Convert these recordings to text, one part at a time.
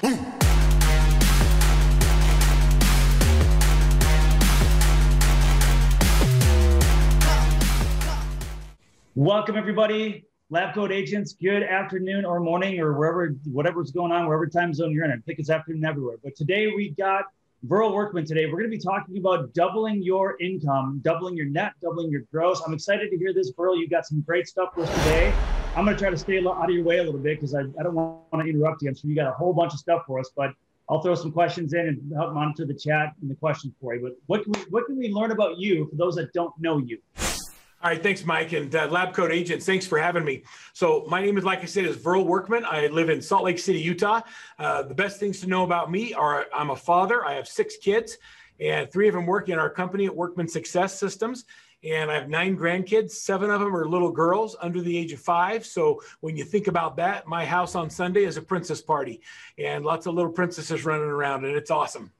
Welcome everybody, LabCoatAgents. Good afternoon or morning or whatever's going on, wherever time zone you're in. I think it's afternoon everywhere. But today we got Verl Workman today. We're going to be talking about doubling your income, doubling your net, doubling your gross. I'm excited to hear this, Verl. You got some great stuff for us today. I'm going to try to stay out of your way a little bit because I don't want to interrupt you. I'm sure you got a whole bunch of stuff for us, but I'll throw some questions in and help monitor the chat and the questions for you. But what can we learn about you for those that don't know you? All right, thanks, Mike, and LabCoatAgents, thanks for having me. So my name is, like I said, is Verl Workman. I live in Salt Lake City, Utah. The best things to know about me are I'm a father. I have 6 kids, and 3 of them work in our company at Workman Success Systems. And I have 9 grandkids. 7 of them are little girls under the age of 5. So when you think about that, my house on Sunday is a princess party, and lots of little princesses running around, and it's awesome.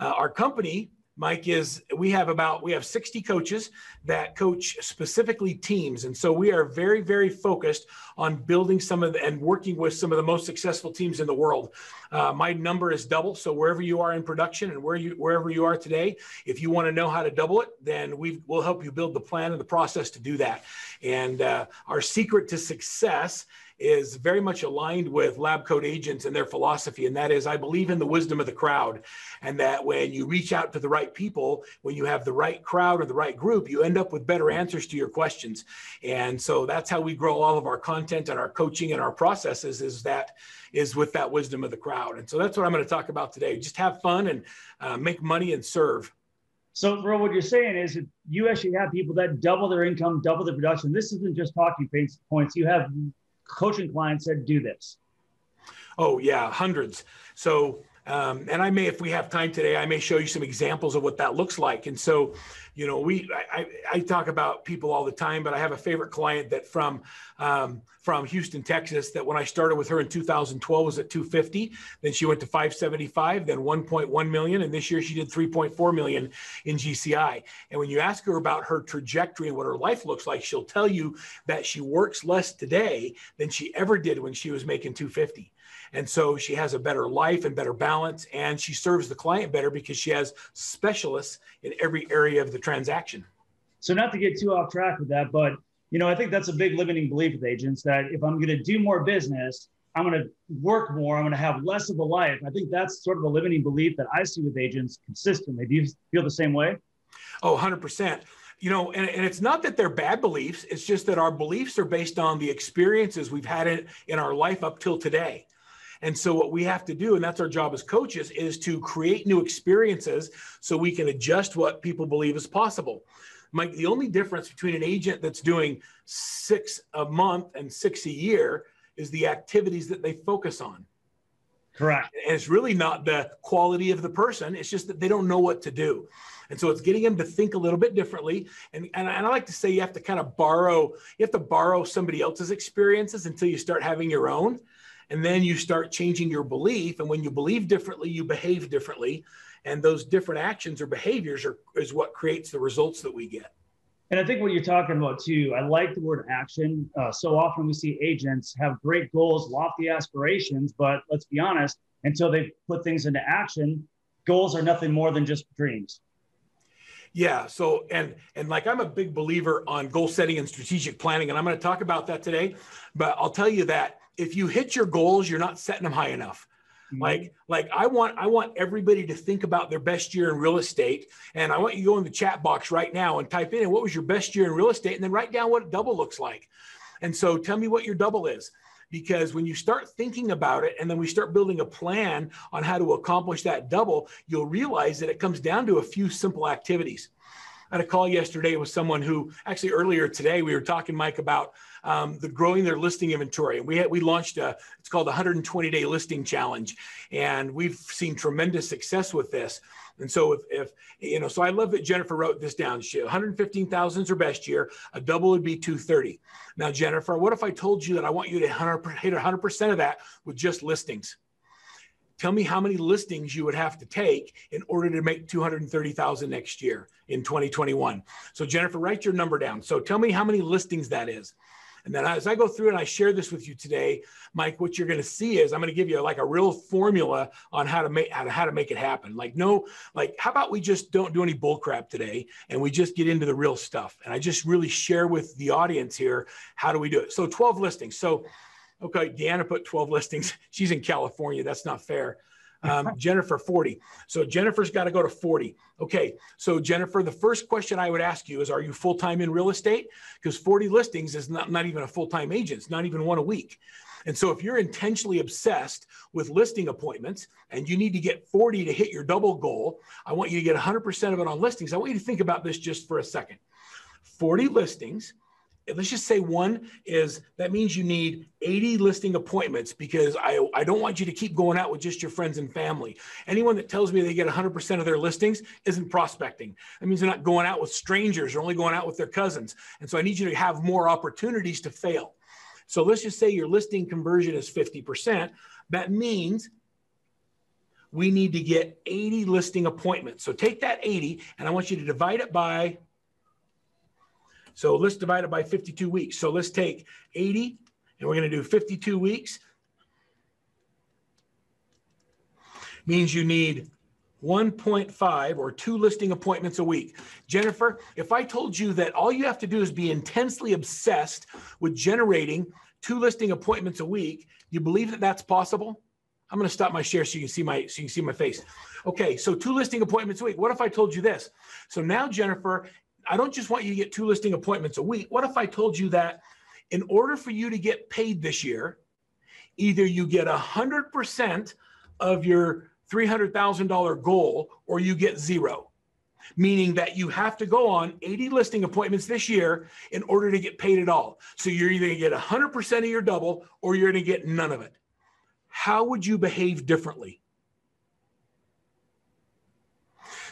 Our company, Mike, we have 60 coaches that coach specifically teams. And so we are very, very focused on building and working with some of the most successful teams in the world. My number is double. So wherever you are in production and wherever you are today, if you want to know how to double it, then we'll help you build the plan and the process to do that. And our secret to success is very much aligned with LabCoatAgents and their philosophy. And that is, I believe in the wisdom of the crowd, and that when you reach out to the right people, when you have the right crowd or the right group, you end up with better answers to your questions. And so that's how we grow all of our content and our coaching and our processes is with that wisdom of the crowd. And so that's what I'm going to talk about today. Just have fun and make money and serve. So, Verl, what you're saying is that you actually have people that double their income, double their production. This isn't just talking points. You have coaching clients that do this. Oh yeah, hundreds. So, and I may, if we have time today, I may show you some examples of what that looks like. And so, you know, I talk about people all the time, but I have a favorite client that from Houston, Texas, that when I started with her in 2012 was at 250. Then she went to 575, then 1.1 million. And this year she did 3.4 million in GCI. And when you ask her about her trajectory and what her life looks like, she'll tell you that she works less today than she ever did when she was making 250. And so she has a better life and better balance, and she serves the client better because she has specialists in every area of the transaction. So not to get too off track with that, but you know, I think that's a big limiting belief with agents, that if I'm going to do more business, I'm going to work more, I'm going to have less of a life. I think that's sort of a limiting belief that I see with agents consistently. Do you feel the same way? Oh, 100%. You know, and it's not that they're bad beliefs. It's just that our beliefs are based on the experiences we've had in our life up till today. And so what we have to do, and that's our job as coaches, is to create new experiences so we can adjust what people believe is possible. Mike, the only difference between an agent that's doing 6 a month and 6 a year is the activities that they focus on. Correct. And it's really not the quality of the person. It's just that they don't know what to do. And so it's getting them to think a little bit differently. And I like to say you have to kind of borrow somebody else's experiences until you start having your own. And then you start changing your belief. And when you believe differently, you behave differently. And those different actions or behaviors is what creates the results that we get. And I think what you're talking about too, I like the word action. So often we see agents have great goals, lofty aspirations, but let's be honest, until they put things into action, goals are nothing more than just dreams. Yeah. So, and like, I'm a big believer on goal setting and strategic planning, and I'm going to talk about that today, but I'll tell you that if you hit your goals, you're not setting them high enough. Mm-hmm. Like I want everybody to think about their best year in real estate. And I want you to go in the chat box right now and type in what was your best year in real estate, and then write down what a double looks like. And so tell me what your double is, because when you start thinking about it and then we start building a plan on how to accomplish that double, you'll realize that it comes down to a few simple activities. I had a call yesterday with someone who actually earlier today, we were talking, Mike, about the growing their listing inventory. And we launched it's called the 120-day listing challenge. And we've seen tremendous success with this. And so if you know, so I love that Jennifer wrote this down. 115,000 is her best year. A double would be 230. Now, Jennifer, what if I told you that I want you to hit 100% of that with just listings? Tell me how many listings you would have to take in order to make 230,000 next year in 2021. So Jennifer, write your number down. So tell me how many listings that is. And then as I go through and I share this with you today, Mike, what you're going to see is I'm going to give you like a real formula on how to make it happen. How about we just don't do any bull crap today and we just get into the real stuff. And I just really share with the audience here, how do we do it? So 12 listings. So, okay, Deanna put 12 listings. She's in California. That's not fair. Jennifer, 40. So Jennifer's got to go to 40. Okay. So Jennifer, the first question I would ask you is, are you full-time in real estate? Because 40 listings is not even a full-time agent. It's not even one a week. And so if you're intentionally obsessed with listing appointments and you need to get 40 to hit your double goal, I want you to get 100% of it on listings. I want you to think about this just for a second. 40 listings. Let's just say that means you need 80 listing appointments, because I don't want you to keep going out with just your friends and family. Anyone that tells me they get 100% of their listings isn't prospecting. That means they're not going out with strangers, they're only going out with their cousins. And so I need you to have more opportunities to fail. So let's just say your listing conversion is 50%. That means we need to get 80 listing appointments. So take that 80 and I want you to divide it by, so let's divide it by 52 weeks. So let's take 80 and we're going to do 52 weeks. Means you need 1.5 or 2 listing appointments a week. Jennifer, if I told you that all you have to do is be intensely obsessed with generating 2 listing appointments a week, you believe that that's possible? I'm going to stop my share so you can see my face. Okay, so 2 listing appointments a week. What if I told you this? So now, Jennifer, I don't just want you to get 2 listing appointments a week. What if I told you that in order for you to get paid this year, either you get 100% of your $300,000 goal or you get 0, meaning that you have to go on 80 listing appointments this year in order to get paid at all. So you're either going to get 100% of your double or you're going to get none of it. How would you behave differently?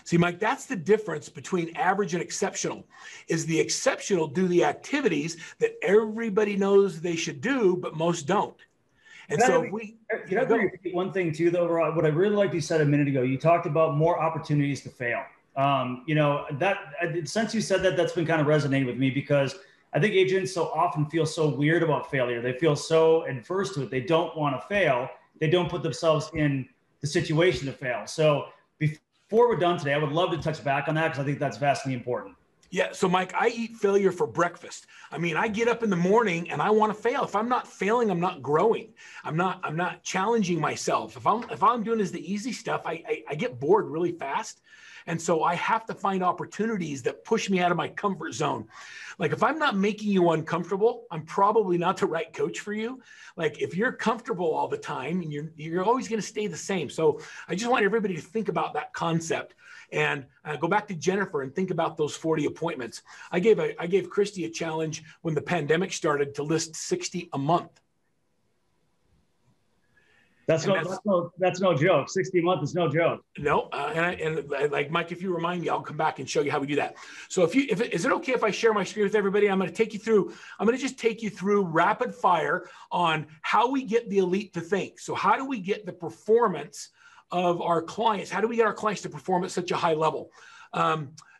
See, Mike, that's the difference between average and exceptional. Is the exceptional do the activities that everybody knows they should do, but most don't. And so can I repeat one thing too, though, Rob? What I really liked you said a minute ago, you talked about more opportunities to fail. Since you said that, that's been kind of resonating with me, because I think agents so often feel so weird about failure. They feel so adverse to it. They don't want to fail. They don't put themselves in the situation to fail. So before we're done today, I would love to touch back on that, because I think that's vastly important. Yeah. So Mike, I eat failure for breakfast. I mean, I get up in the morning and I want to fail. If I'm not failing, I'm not growing. I'm not challenging myself. If all I'm doing is the easy stuff, I get bored really fast. And so I have to find opportunities that push me out of my comfort zone. Like if I'm not making you uncomfortable, I'm probably not the right coach for you. Like if you're comfortable all the time, and you're always going to stay the same. So I just want everybody to think about that concept and go back to Jennifer and think about those 40 appointments. I gave Christy a challenge when the pandemic started to list 60 a month. That's no joke. 60 a month is no joke. No, and like Mike, if you remind me, I'll come back and show you how we do that. So is it okay if I share my screen with everybody? I'm going to just take you through rapid fire on how we get the elite to think. So how do we get the performance of our clients? How do we get our clients to perform at such a high level?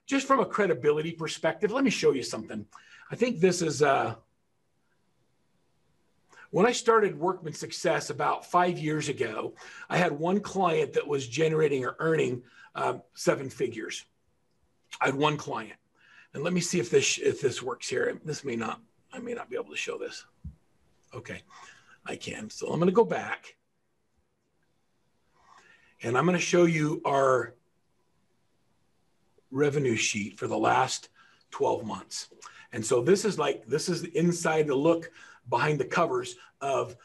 Just from a credibility perspective, let me show you something. I think this is when I started Workman Success about 5 years ago, I had one client that was generating or earning 7 figures. I had one client. And let me see if this works here. I may not be able to show this. Okay, I can. So I'm going to go back. And I'm going to show you our revenue sheet for the last 12 months. And so this is inside the look behind the covers of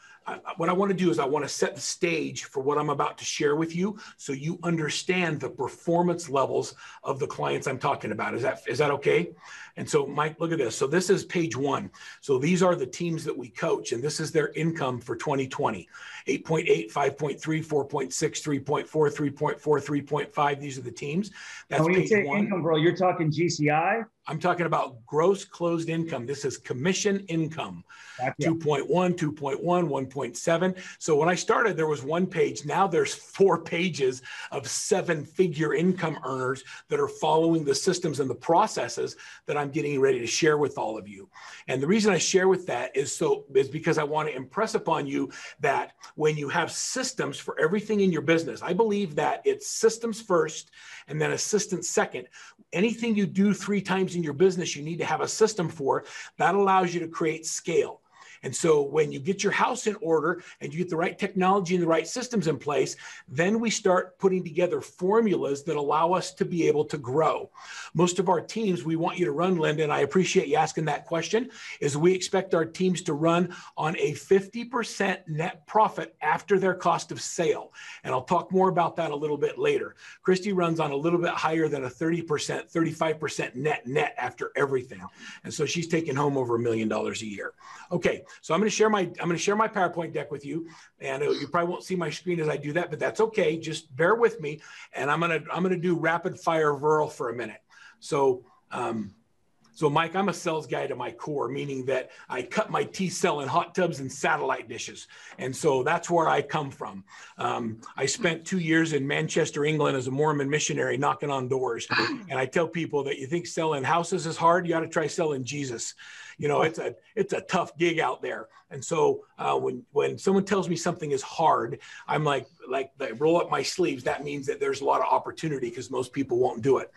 what I want to do is I want to set the stage for what I'm about to share with you, so you understand the performance levels of the clients I'm talking about. Is that okay? And so Mike, look at this. So this is page 1. So these are the teams that we coach, and this is their income for 2020. 8.8, 5.3, 4.6, 3.4, 3.4, 3.5. These are the teams. That's when page you say 1. income, bro, you're talking GCI? I'm talking about gross closed income. This is commission income. Gotcha. 2.1, 2.1, 1.7. So when I started, there was one page. Now there's 4 pages of 7-figure income earners that are following the systems and the processes that I'm getting ready to share with all of you. And the reason I share with that is because I want to impress upon you that when you have systems for everything in your business, I believe that it's systems first and then assistance second. Anything you do 3 times in your business, you need to have a system for. That allows you to create scale. And so when you get your house in order and you get the right technology and the right systems in place, then we start putting together formulas that allow us to be able to grow. Most of our teams, we want you to run, Linda, and I appreciate you asking that question, is we expect our teams to run on a 50% net profit after their cost of sale. And I'll talk more about that a little bit later. Christy runs on a little bit higher than a 30%, 35% net after everything. And so she's taking home over $1 million a year. Okay. So I'm going to share my PowerPoint deck with you, and you probably won't see my screen as I do that, but that's okay. Just bear with me, and I'm going to do rapid fire Verl for a minute. So Mike, I'm a sales guy to my core, meaning that I cut my teeth selling hot tubs and satellite dishes, and so that's where I come from. I spent 2 years in Manchester, England, as a Mormon missionary, knocking on doors, and I tell people that you think selling houses is hard, you ought to try selling Jesus. You know, it's a tough gig out there. And so when someone tells me something is hard, I'm like I roll up my sleeves. That means that there's a lot of opportunity because most people won't do it.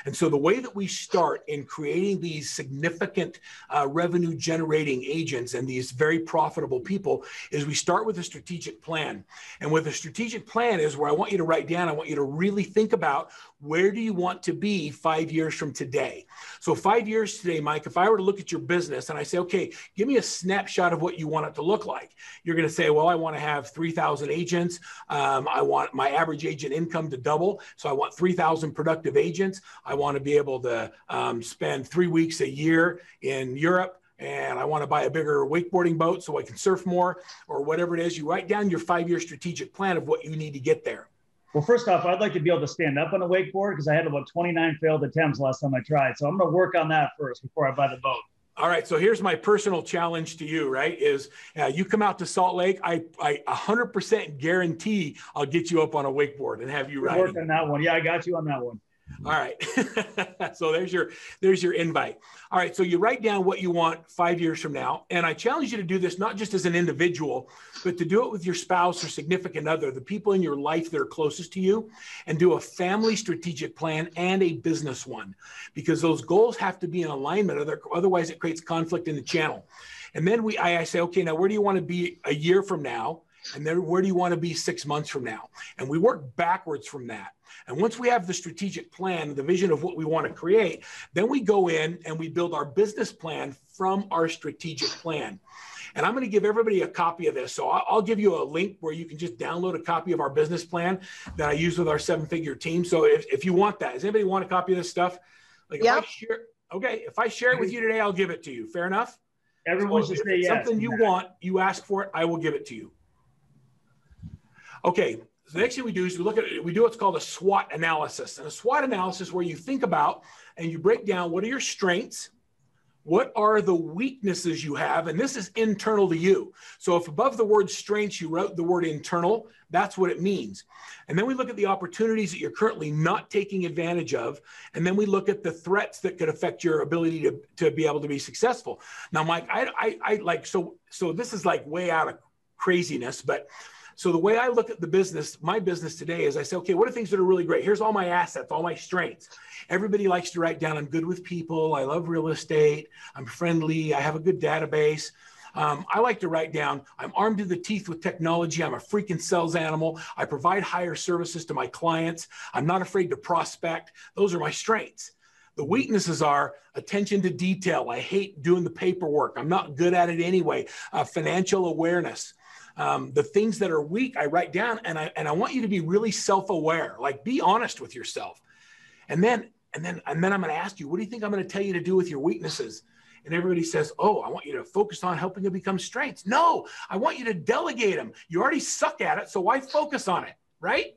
And so the way that we start in creating these significant revenue generating agents and these very profitable people is we start with a strategic plan. And with a strategic plan is where I want you to write down, I want you to really think about where do you want to be 5 years from today? So 5 years today, Mike, if I were to look at your business and I say, okay, give me a snapshot of what you want it to look like. You're going to say, well, I want to have 3,000 agents. I want my average agent income to double. So I want 3,000 productive agents. I want to be able to spend 3 weeks a year in Europe. And I want to buy a bigger wakeboarding boat so I can surf more, or whatever it is. You write down your 5-year strategic plan of what you need to get there. Well, first off, I'd like to be able to stand up on a wakeboard because I had about 29 failed attempts last time I tried. So I'm going to work on that first before I buy the boat. All right. So here's my personal challenge to you, right? Is you come out to Salt Lake, I 100% guarantee I'll get you up on a wakeboard and have you riding. Work on that one. Yeah, I got you on that one. All right. So there's your invite. All right. So you write down what you want 5 years from now. And I challenge you to do this, not just as an individual, but to do it with your spouse or significant other, the people in your life that are closest to you, and do a family strategic plan and a business one, because those goals have to be in alignment. Otherwise it creates conflict in the channel. And then I say, okay, now where do you want to be a year from now? And then where do you want to be 6 months from now? And we work backwards from that. And once we have the strategic plan, the vision of what we want to create, then we go in and we build our business plan from our strategic plan. And I'm going to give everybody a copy of this. So I'll give you a link where you can just download a copy of our business plan that I use with our 7-figure team. So if you want that, does anybody want a copy of this stuff? Like yep. If I share it with you today, I'll give it to you. Fair enough? Everyone should say yes. Something you want, you ask for it, I will give it to you. Okay. So the next thing we do is we do what's called a SWOT analysis. And a SWOT analysis where you think about and you break down what are your strengths, what are the weaknesses you have, and this is internal to you. So if above the word strengths, you wrote the word internal, that's what it means. And then we look at the opportunities that you're currently not taking advantage of. And then we look at the threats that could affect your ability to be able to be successful. Now, Mike, I like, so this is like way out of craziness, but so the way I look at the business, my business today is I say, okay, what are things that are really great? Here's all my assets, all my strengths. Everybody likes to write down, I'm good with people. I love real estate. I'm friendly. I have a good database. I like to write down, I'm armed to the teeth with technology. I'm a freaking sales animal. I provide higher services to my clients. I'm not afraid to prospect. Those are my strengths. The weaknesses are attention to detail. I hate doing the paperwork. I'm not good at it anyway. Financial awareness. The things that are weak, I write down, and I want you to be really self-aware. Like, be honest with yourself. And then I'm going to ask you, what do you think I'm going to tell you to do with your weaknesses? And everybody says, oh, I want you to focus on helping them become strengths. No, I want you to delegate them. You already suck at it, so why focus on it, right?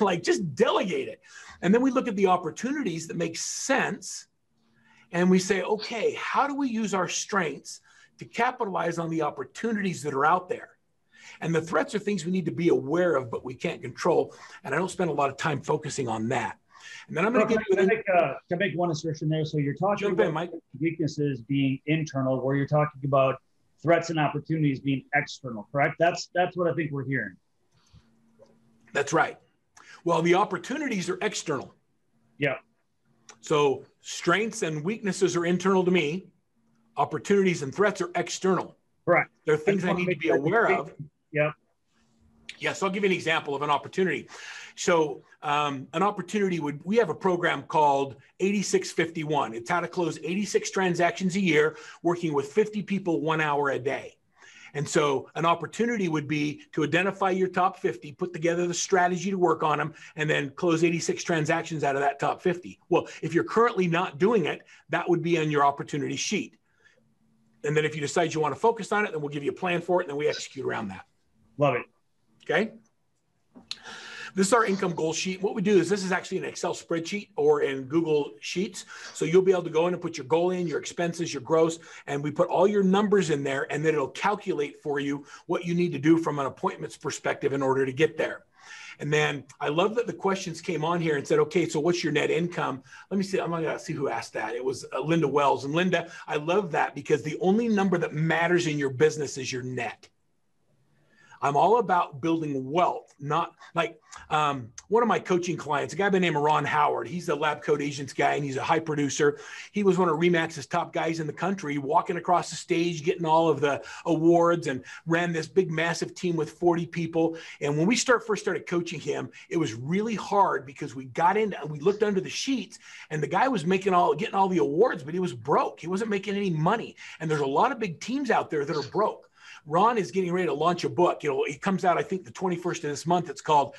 Like, just delegate it. And then we look at the opportunities that make sense. and we say, okay, how do we use our strengths to capitalize on the opportunities that are out there? And the threats are things we need to be aware of, but we can't control. And I don't spend a lot of time focusing on that. And then I'm going to get to make one assertion there. So you're talking about Mike. Weaknesses being internal, where you're talking about threats and opportunities being external, correct? That's what I think we're hearing. That's right. Well, the opportunities are external. Yeah. So strengths and weaknesses are internal to me. Opportunities and threats are external. Correct. They're things I need to be aware of. Yeah. Yes, I'll give you an example of an opportunity. So an opportunity we have a program called 8651. It's how to close 86 transactions a year, working with 50 people 1 hour a day. And so an opportunity would be to identify your top 50, put together the strategy to work on them, and then close 86 transactions out of that top 50. Well, if you're currently not doing it, that would be on your opportunity sheet. And then if you decide you want to focus on it, then we'll give you a plan for it, and then we execute around that. Love it. Okay. This is our income goal sheet. What we do is this is actually an Excel spreadsheet or in Google Sheets. So you'll be able to go in and put your goal in, your expenses, your gross, and we put all your numbers in there, and then it'll calculate for you what you need to do from an appointments perspective in order to get there. And then I love that the questions came on here and said, okay, so what's your net income? Let me see. I'm going to see who asked that. It was Linda Wells. And Linda, I love that because the only number that matters in your business is your net. I'm all about building wealth, not like one of my coaching clients, a guy by the name of Ron Howard. He's a LabCoatAgents guy, and he's a high producer. He was one of Remax's top guys in the country, walking across the stage, getting all of the awards, and ran this big, massive team with 40 people. And when we first started coaching him, it was really hard because we got in and we looked under the sheets, and the guy was getting all the awards, but he was broke. He wasn't making any money. And there's a lot of big teams out there that are broke. Ron is getting ready to launch a book. It comes out, I think, the 21st of this month. It's called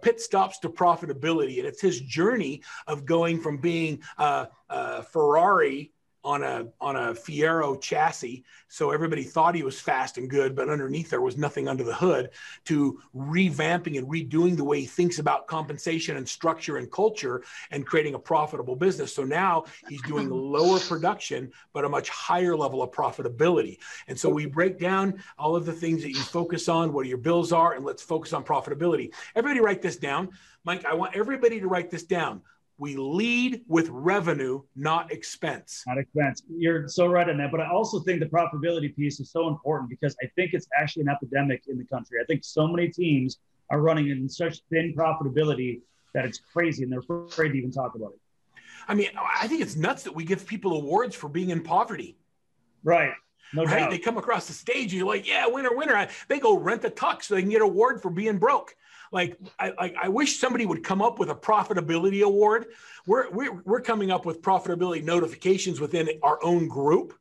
Pit Stops to Profitability. And it's his journey of going from being a Ferrari on a Fiero chassis. So everybody thought he was fast and good, but underneath there was nothing under the hood, to revamping and redoing the way he thinks about compensation and structure and culture and creating a profitable business. So now he's doing lower production, but a much higher level of profitability. And so we break down all of the things that you focus on, what your bills are, and let's focus on profitability. Everybody write this down. Mike, I want everybody to write this down. We lead with revenue, not expense. Not expense. You're so right on that. But I also think the profitability piece is so important because I think it's actually an epidemic in the country. I think so many teams are running in such thin profitability that it's crazy, and they're afraid to even talk about it. I mean, I think it's nuts that we give people awards for being in poverty. Right. No doubt. They come across the stage, and you're like, yeah, winner, winner. They go rent a tux so they can get an award for being broke. Like, I wish somebody would come up with a profitability award. We're coming up with profitability notifications within our own group,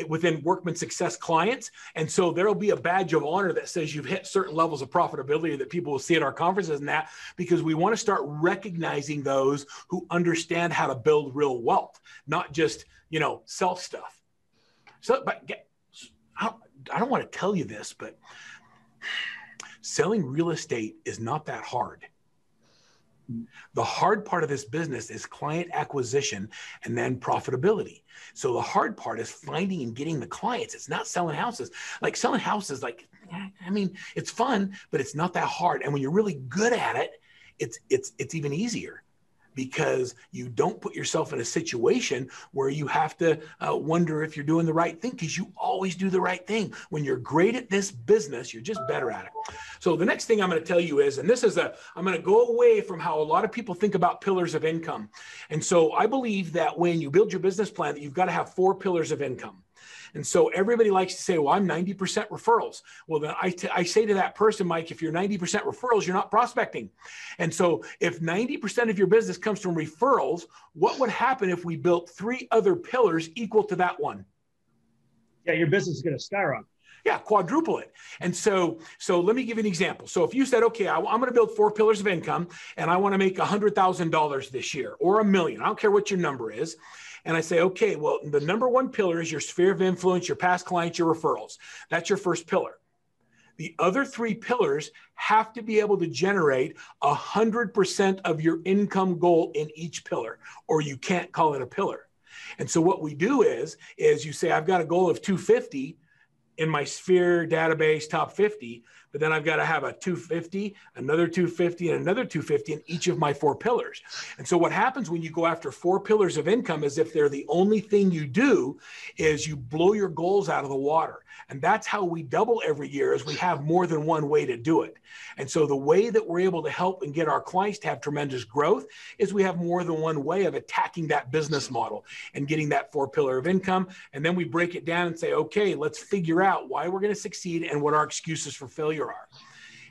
within Workman Success clients. And so there'll be a badge of honor that says you've hit certain levels of profitability that people will see at our conferences and that, because we want to start recognizing those who understand how to build real wealth, not just, sell stuff. So, but I don't want to tell you this, but selling real estate is not that hard. The hard part of this business is client acquisition and then profitability. So the hard part is finding and getting the clients. It's not selling houses. Like selling houses, it's fun, but it's not that hard. And when you're really good at it, it's even easier, because you don't put yourself in a situation where you have to wonder if you're doing the right thing, because you always do the right thing. When you're great at this business, you're just better at it. So the next thing I'm going to tell you is, and I'm going to go away from how a lot of people think about pillars of income. And so I believe that when you build your business plan, that you've got to have 4 pillars of income. And so everybody likes to say, well, I'm 90% referrals. Well, then I say to that person, Mike, if you're 90% referrals, you're not prospecting. And so if 90% of your business comes from referrals, what would happen if we built 3 other pillars equal to that one? Yeah, your business is going to skyrocket. Yeah, quadruple it. And so let me give you an example. So if you said, okay, I'm going to build 4 pillars of income, and I want to make $100,000 this year, or $1 million. I don't care what your number is. And I say, okay, well, the number 1 pillar is your sphere of influence, your past clients, your referrals. That's your first pillar. The other 3 pillars have to be able to generate 100% of your income goal in each pillar, or you can't call it a pillar. And so what we do is you say, I've got a goal of 250 in my Sphere database top 50, but then I've got to have a 250, another 250, and another 250 in each of my 4 pillars. And so what happens when you go after 4 pillars of income is if they're the only thing you do is you blow your goals out of the water. And that's how we double every year, is we have more than one way to do it. And so the way that we're able to help and get our clients to have tremendous growth is we have more than one way of attacking that business model and getting that 4 pillar of income. And then we break it down and say, okay, let's figure out why we're going to succeed and what our excuses for failure are.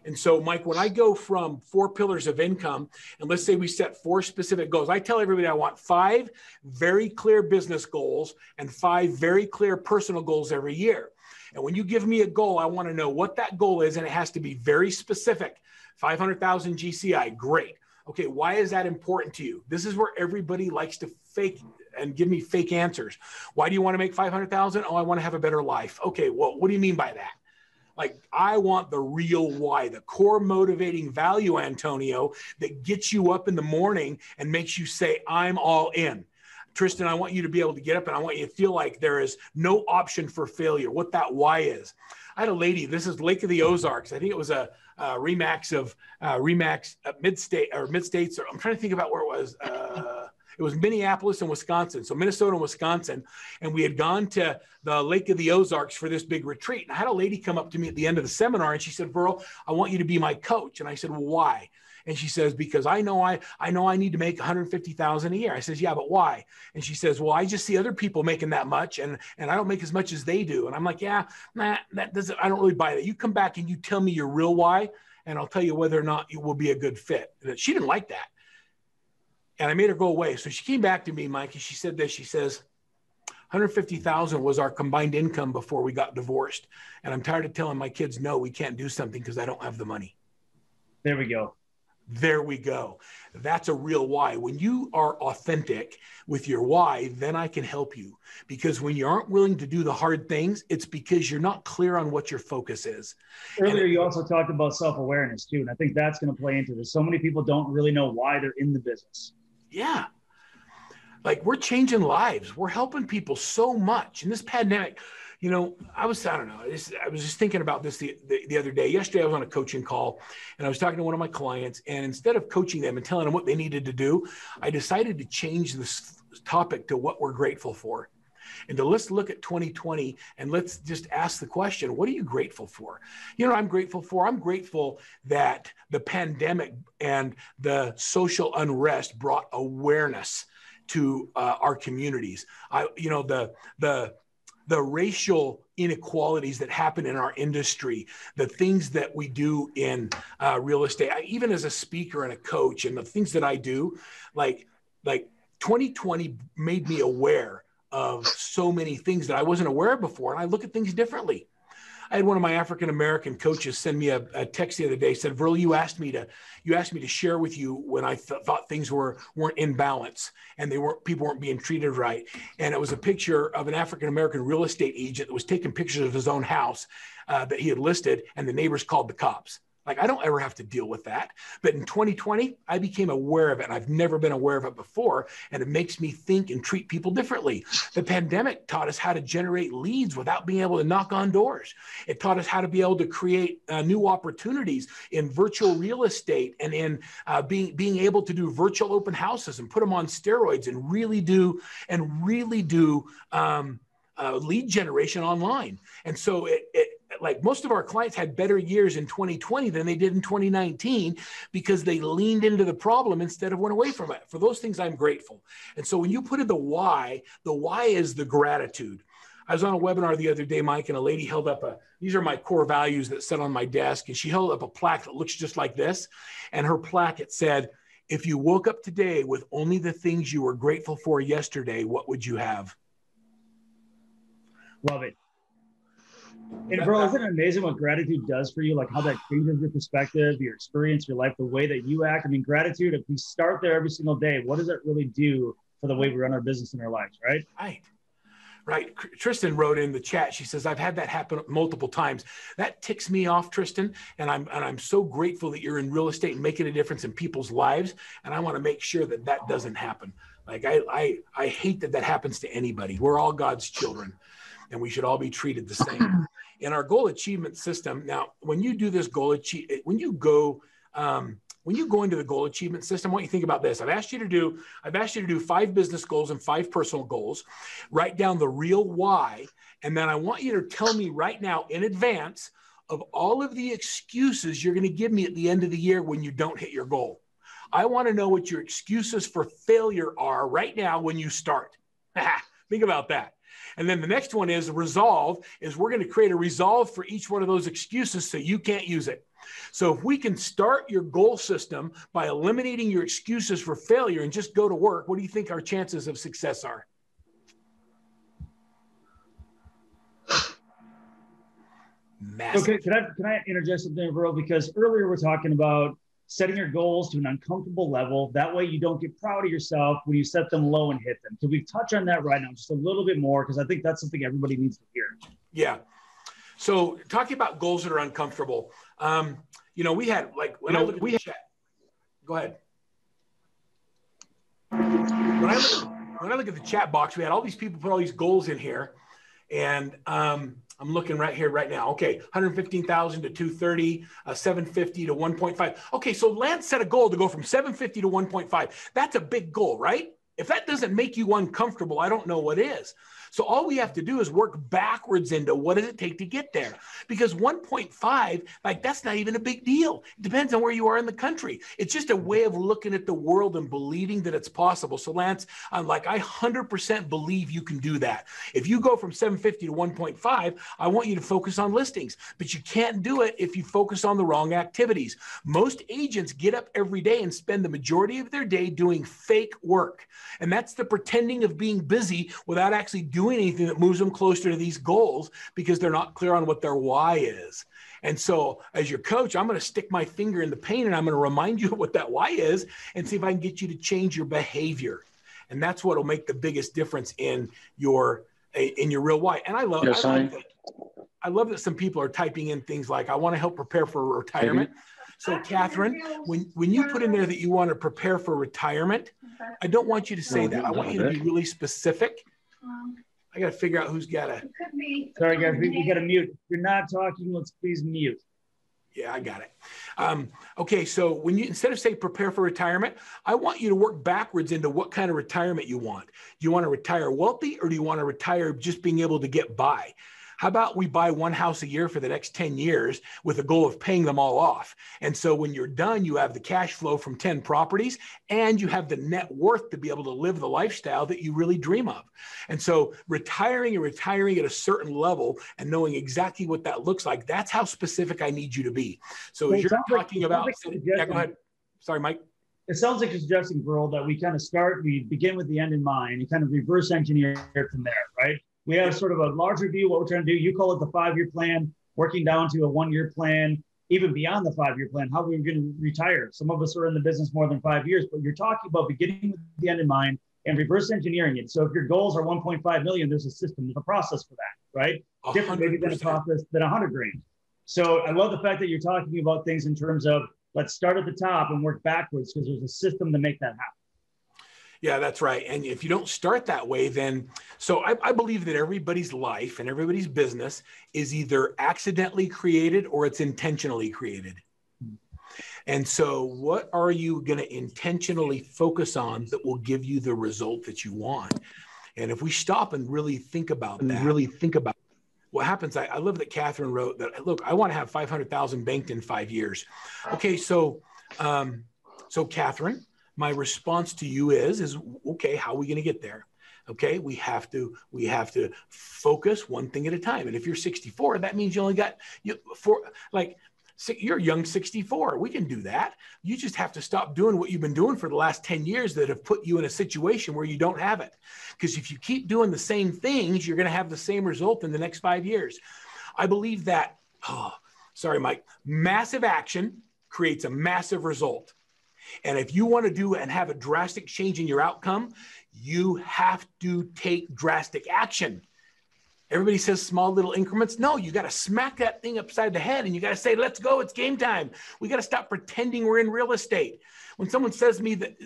And so, Mike, when I go from 4 pillars of income, and let's say we set 4 specific goals, I tell everybody I want 5 very clear business goals and 5 very clear personal goals every year. And when you give me a goal, I want to know what that goal is, and it has to be very specific. 500,000 GCI, great. Okay, why is that important to you? This is where everybody likes to fake and give me fake answers. Why do you want to make 500,000? Oh, I want to have a better life. Okay, well, what do you mean by that? Like, I want the real why, the core motivating value, Antonio, that gets you up in the morning and makes you say, I'm all in. Tristan, I want you to be able to get up and I want you to feel like there is no option for failure, what that why is. I had a lady, this is Lake of the Ozarks. I think it was a Remax Mid-State or Mid-States, or I'm trying to think about where it was. It was Minneapolis and Wisconsin. So Minnesota and Wisconsin. And we had gone to the Lake of the Ozarks for this big retreat. And I had a lady come up to me at the end of the seminar and she said, Verl, I want you to be my coach. And I said, well, why? And she says, because I know I need to make 150,000 a year. I says, yeah, but why? And she says, well, I just see other people making that much and I don't make as much as they do. And I'm like, yeah, nah, that doesn't, I don't really buy that. You come back and you tell me your real why, and I'll tell you whether or not you will be a good fit. And she didn't like that. And I made her go away. So she came back to me, Mike, and she said this. She says, 150,000 was our combined income before we got divorced. And I'm tired of telling my kids, no, we can't do something because I don't have the money. There we go. There we go. That's a real why. When you are authentic with your why, then I can help you. Because when you aren't willing to do the hard things, it's because you're not clear on what your focus is. Earlier, you also talked about self-awareness too. And I think that's going to play into this. So many people don't really know why they're in the business. Yeah. Like, we're changing lives. We're helping people so much. In this pandemic, you know, I was just thinking about this the other day. Yesterday, I was on a coaching call and I was talking to one of my clients, and instead of coaching them and telling them what they needed to do, I decided to change this topic to what we're grateful for. And to let's look at 2020 and let's just ask the question, what are you grateful for? You know what I'm grateful for? I'm grateful that the pandemic and the social unrest brought awareness to our communities. The racial inequalities that happen in our industry, the things that we do in real estate, even as a speaker and a coach, and the things that I do, like 2020 made me aware of so many things that I wasn't aware of before. And I look at things differently. I had one of my African-American coaches send me a text the other day, said, Verl, you asked me to share with you when I thought things weren't in balance and people weren't being treated right. And it was a picture of an African-American real estate agent that was taking pictures of his own house that he had listed, and the neighbors called the cops. Like, I don't ever have to deal with that. But in 2020, I became aware of it, and I've never been aware of it before, and it makes me think and treat people differently. The pandemic taught us how to generate leads without being able to knock on doors. It taught us how to be able to create new opportunities in virtual real estate and in being able to do virtual open houses and put them on steroids and really do lead generation online. And so like, most of our clients had better years in 2020 than they did in 2019 because they leaned into the problem instead of went away from it. For those things, I'm grateful. And so when you put in the why is the gratitude. I was on a webinar the other day, Mike, and a lady held up these are my core values that sit on my desk. And she held up a plaque that looks just like this. And her plaque, it said, if you woke up today with only the things you were grateful for yesterday, what would you have? Love it. And Verl, isn't it amazing what gratitude does for you? Like, how that changes your perspective, your experience, your life, the way that you act. I mean, gratitude, if we start there every single day, what does it really do for the way we run our business and our lives, right? Right. Tristan wrote in the chat. She says, I've had that happen multiple times. That ticks me off, Tristan. And I'm so grateful that you're in real estate and making a difference in people's lives. And I want to make sure that that doesn't happen. Like I hate that that happens to anybody. We're all God's children and we should all be treated the same. In our goal achievement system, now, when you do this goal achievement, when you go into the goal achievement system, I want you to think about this. I've asked you to do 5 business goals and 5 personal goals. Write down the real why. And then I want you to tell me right now in advance of all of the excuses you're going to give me at the end of the year when you don't hit your goal. I want to know what your excuses for failure are right now when you start. Think about that. And then the next one is resolve, is we're going to create a resolve for each one of those excuses so you can't use it. So if we can start your goal system by eliminating your excuses for failure and just go to work, what do you think our chances of success are? Massive. Okay, can I interject something, Verl? Because earlier we're talking about setting your goals to an uncomfortable level. That way you don't get proud of yourself when you set them low and hit them. Can we touch on that right now just a little bit more? Because I think that's something everybody needs to hear. Yeah. So talking about goals that are uncomfortable, we had like, when I look at the chat, go ahead. When I look at the chat box, we had all these people put all these goals in here, and I'm looking right here right now. Okay, 115,000 to 230, 750 to 1.5. Okay, so Lance set a goal to go from 750 to 1.5. That's a big goal, right? If that doesn't make you uncomfortable, I don't know what is. So all we have to do is work backwards into what does it take to get there? Because 1.5, like that's not even a big deal. It depends on where you are in the country. It's just a way of looking at the world and believing that it's possible. So Lance, I 100% believe you can do that. If you go from 750 to 1.5, I want you to focus on listings, but you can't do it if you focus on the wrong activities. Most agents get up every day and spend the majority of their day doing fake work. And that's the pretending of being busy without actually doing anything that moves them closer to these goals because they're not clear on what their why is. And so as your coach, I'm going to stick my finger in the pain and I'm going to remind you what that why is and see if I can get you to change your behavior. And that's what will make the biggest difference in your real why. And I love that some people are typing in things like, I want to help prepare for retirement. So Catherine, when you put in there that you want to prepare for retirement, I don't want you to say that. I want you to be really specific. I got to figure out who's got a. Sorry, guys, we got to mute. If you're not talking, let's please mute. Yeah, I got it. Okay, so when you, instead of say prepare for retirement, I want you to work backwards into what kind of retirement you want. Do you want to retire wealthy or do you want to retire just being able to get by? How about we buy one house a year for the next 10 years with a goal of paying them all off? And so when you're done, you have the cash flow from 10 properties and you have the net worth to be able to live the lifestyle that you really dream of. And so retiring at a certain level and knowing exactly what that looks like, that's how specific I need you to be. So as you're talking about, yeah, go ahead. Sorry, Mike. It sounds like you're suggesting, Verl, that we kind of we begin with the end in mind and kind of reverse engineer from there, right? We have sort of a larger view of what we're trying to do. You call it the 5-year plan, working down to a 1-year plan, even beyond the 5-year plan, how we're going to retire. Some of us are in the business more than 5 years, but you're talking about beginning with the end in mind and reverse engineering it. So if your goals are 1.5 million, there's a system, there's a process for that, right? 100%. Different maybe than a process than 100 grand. So I love the fact that you're talking about things in terms of let's start at the top and work backwards because there's a system to make that happen. Yeah, that's right. And if you don't start that way, then, so I believe that everybody's life and everybody's business is either accidentally created or it's intentionally created. And so what are you going to intentionally focus on that will give you the result that you want? And if we stop and really think about that, what happens, I love that Catherine wrote that, look, I want to have 500,000 banked in 5 years. Okay, so Catherine, my response to you is okay, how are we going to get there? Okay, we have to focus one thing at a time. And if you're 64, that means you only got you're young 64. We can do that. You just have to stop doing what you've been doing for the last 10 years that have put you in a situation where you don't have it. Because if you keep doing the same things, you're going to have the same result in the next 5 years. I believe that, sorry, Mike, massive action creates a massive result. And if you want to do and have a drastic change in your outcome, you have to take drastic action. Everybody says small little increments. No, you got to smack that thing upside the head and you got to say, let's go. It's game time. We got to stop pretending we're in real estate. When someone tells me that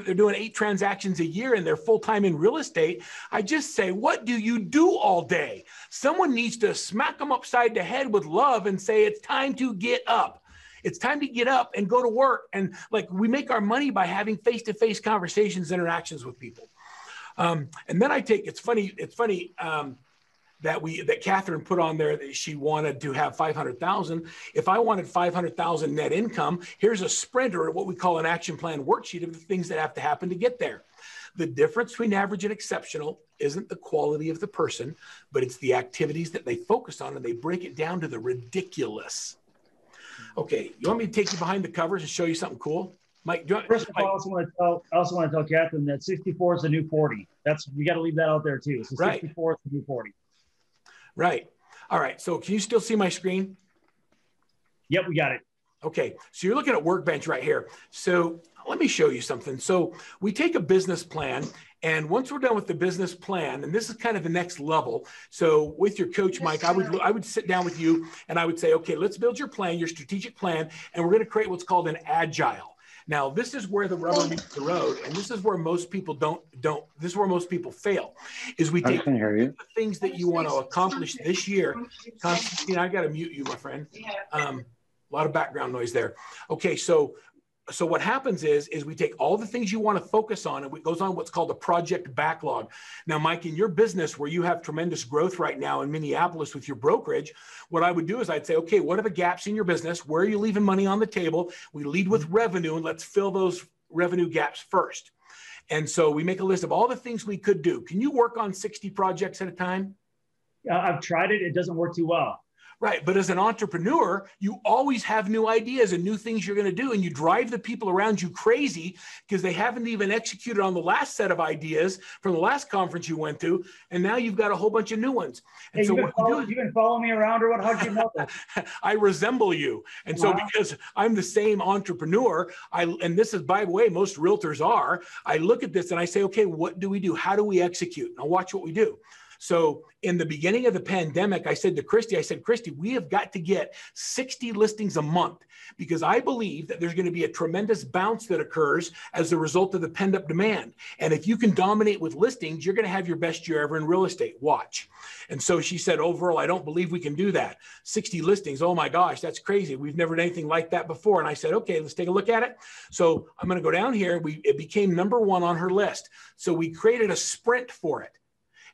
they're doing 8 transactions a year and they're full-time in real estate, I just say, what do you do all day? Someone needs to smack them upside the head with love and say, it's time to get up. It's time to get up and go to work. And like, we make our money by having face-to-face conversations, interactions with people. And then it's funny that Catherine put on there that she wanted to have 500,000. If I wanted 500,000 net income, here's a sprint, or what we call an action plan worksheet of the things that have to happen to get there. The difference between average and exceptional isn't the quality of the person, but it's the activities that they focus on, and they break it down to the ridiculous. Okay, you want me to take you behind the covers and show you something cool? Mike, first of all, I also want to tell Catherine that 64 is the new 40. We got to leave that out there too. So 64 is the new 40. Right. All right. So can you still see my screen? Yep, we got it. Okay. So you're looking at Workbench right here. So let me show you something. So we take a business plan, and once we're done with the business plan, and this is kind of the next level. So with your coach, Mike, I would sit down with you and I would say, okay, let's build your plan, your strategic plan, and we're going to create what's called an agile. Now, this is where the rubber meets the road, and this is where most people this is where most people fail, is we take the things that you want to accomplish this year. Constantine, I got to mute you, my friend. A lot of background noise there. Okay, so what happens is we take all the things you want to focus on, and it goes on what's called a project backlog. Now, Mike, in your business where you have tremendous growth right now in Minneapolis with your brokerage, what I would do is I'd say, okay, what are the gaps in your business? Where are you leaving money on the table? We lead with revenue, and let's fill those revenue gaps first. And so we make a list of all the things we could do. Can you work on 60 projects at a time? I've tried it. It doesn't work too well. Right. But as an entrepreneur, you always have new ideas and new things you're going to do. And you drive the people around you crazy because they haven't even executed on the last set of ideas from the last conference you went to. And now you've got a whole bunch of new ones. And hey, so you can follow me around, or what? How'd you know that? I resemble you. And so because I'm the same entrepreneur, and this is, by the way, most realtors are, I look at this and I say, okay, what do we do? How do we execute? Now watch what we do. So in the beginning of the pandemic, I said to Christy, Christy, we have got to get 60 listings a month, because I believe that there's going to be a tremendous bounce that occurs as a result of the pent up demand. And if you can dominate with listings, you're going to have your best year ever in real estate. Watch. And so she said, oh, Verl, I don't believe we can do that. 60 listings. Oh my gosh, that's crazy. We've never done anything like that before. And I said, okay, let's take a look at it. So I'm going to go down here. It became #1 on her list. So we created a sprint for it.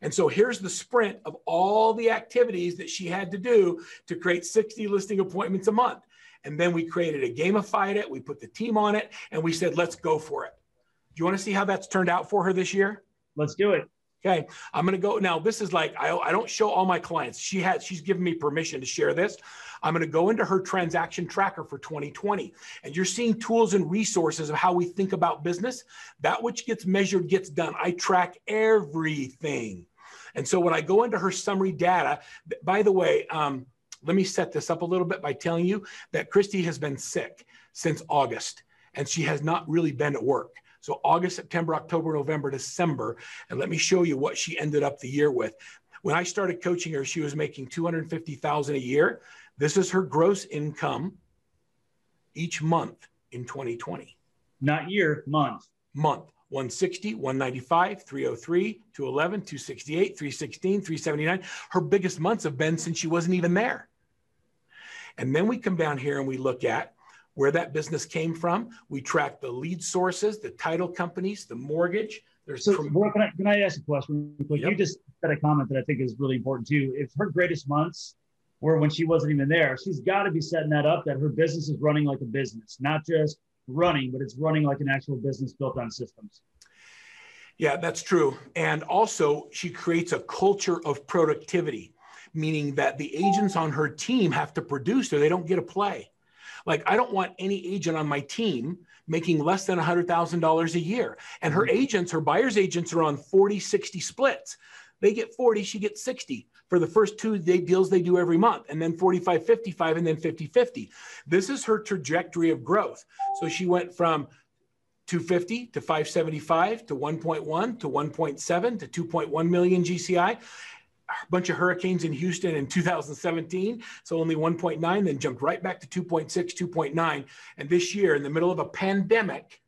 And so here's the sprint of all the activities that she had to do to create 60 listing appointments a month. And then we created a gamified it. We put the team on it, and we said, let's go for it. Do you want to see how that's turned out for her this year? Let's do it. Okay. I'm going to go now. This is like, I don't show all my clients. She's given me permission to share this. I'm going to go into her transaction tracker for 2020. And you're seeing tools and resources of how we think about business. That which gets measured gets done. I track everything. And so when I go into her summary data, by the way, let me set this up a little bit by telling you that Christy has been sick since August, and she has not really been at work. So August, September, October, November, December. And let me show you what she ended up the year with. When I started coaching her, she was making $250,000 a year. This is her gross income each month in 2020. Not year, month. Month. 160, 195, 303, 211, 268, 316, 379. Her biggest months have been since she wasn't even there. And then we come down here and we look at where that business came from. We track the lead sources, the title companies, the mortgage. Can I ask a question? Yep. You just said a comment that I think is really important too. If her greatest months were when she wasn't even there, she's got to be setting that up, that her business is running like a business, not just running, but it's running like an actual business built on systems. Yeah, that's true. And also she creates a culture of productivity, meaning that the agents on her team have to produce or they don't get a play. Like, I don't want any agent on my team making less than $100,000 a year. And her agents, her buyer's agents, are on 40-60 splits. They get 40, she gets 60 for the first 2 deals they do every month, and then 45-55, and then 50-50. This is her trajectory of growth. So she went from 250 to 575 to 1.1 to 1.7 to 2.1 million GCI. bunch of hurricanes in Houston in 2017. So only 1.9, then jumped right back to 2.6, 2.9. And this year, in the middle of a pandemic,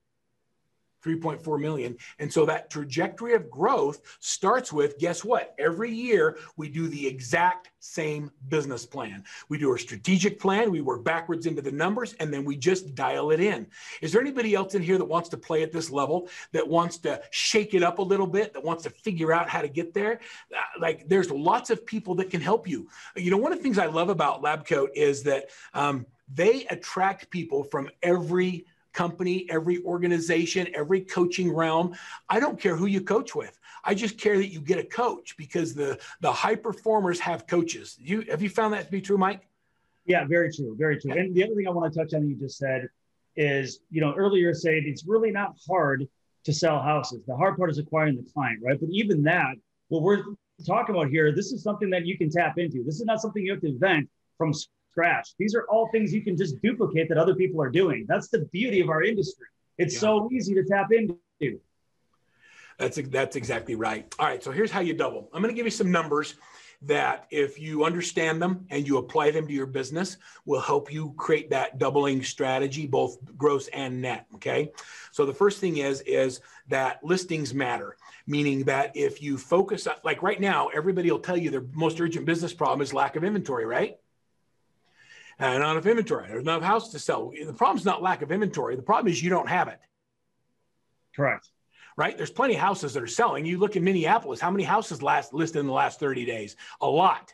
3.4 million. And so that trajectory of growth starts with, guess what? Every year we do the exact same business plan. We do our strategic plan, we work backwards into the numbers, and then we just dial it in. Is there anybody else in here that wants to play at this level, that wants to shake it up a little bit, that wants to figure out how to get there? Like, there's lots of people that can help you. You know, one of the things I love about LabCoat is that they attract people from every company, every organization, every coaching realm. I don't care who you coach with. I just care that you get a coach, because the high performers have coaches. Have you found that to be true, Mike? Yeah, very true. Very true. And the other thing I want to touch on that you just said is, you know, earlier said it's really not hard to sell houses. The hard part is acquiring the client, right? But even that, what we're talking about here, this is something that you can tap into. This is not something you have to invent from scratch. These are all things you can just duplicate that other people are doing. That's the beauty of our industry. It's so easy to tap into. That's exactly right. All right, so here's how you double. I'm going to give you some numbers that, if you understand them and you apply them to your business, will help you create that doubling strategy, both gross and net, okay? So the first thing is that listings matter, meaning that if you focus on, like right now, everybody will tell you their most urgent business problem is lack of inventory, right? And not enough inventory. There's not enough house to sell. The problem is not lack of inventory. The problem is you don't have it. Correct. Right? There's plenty of houses that are selling. You look in Minneapolis, how many houses listed in the last 30 days? A lot.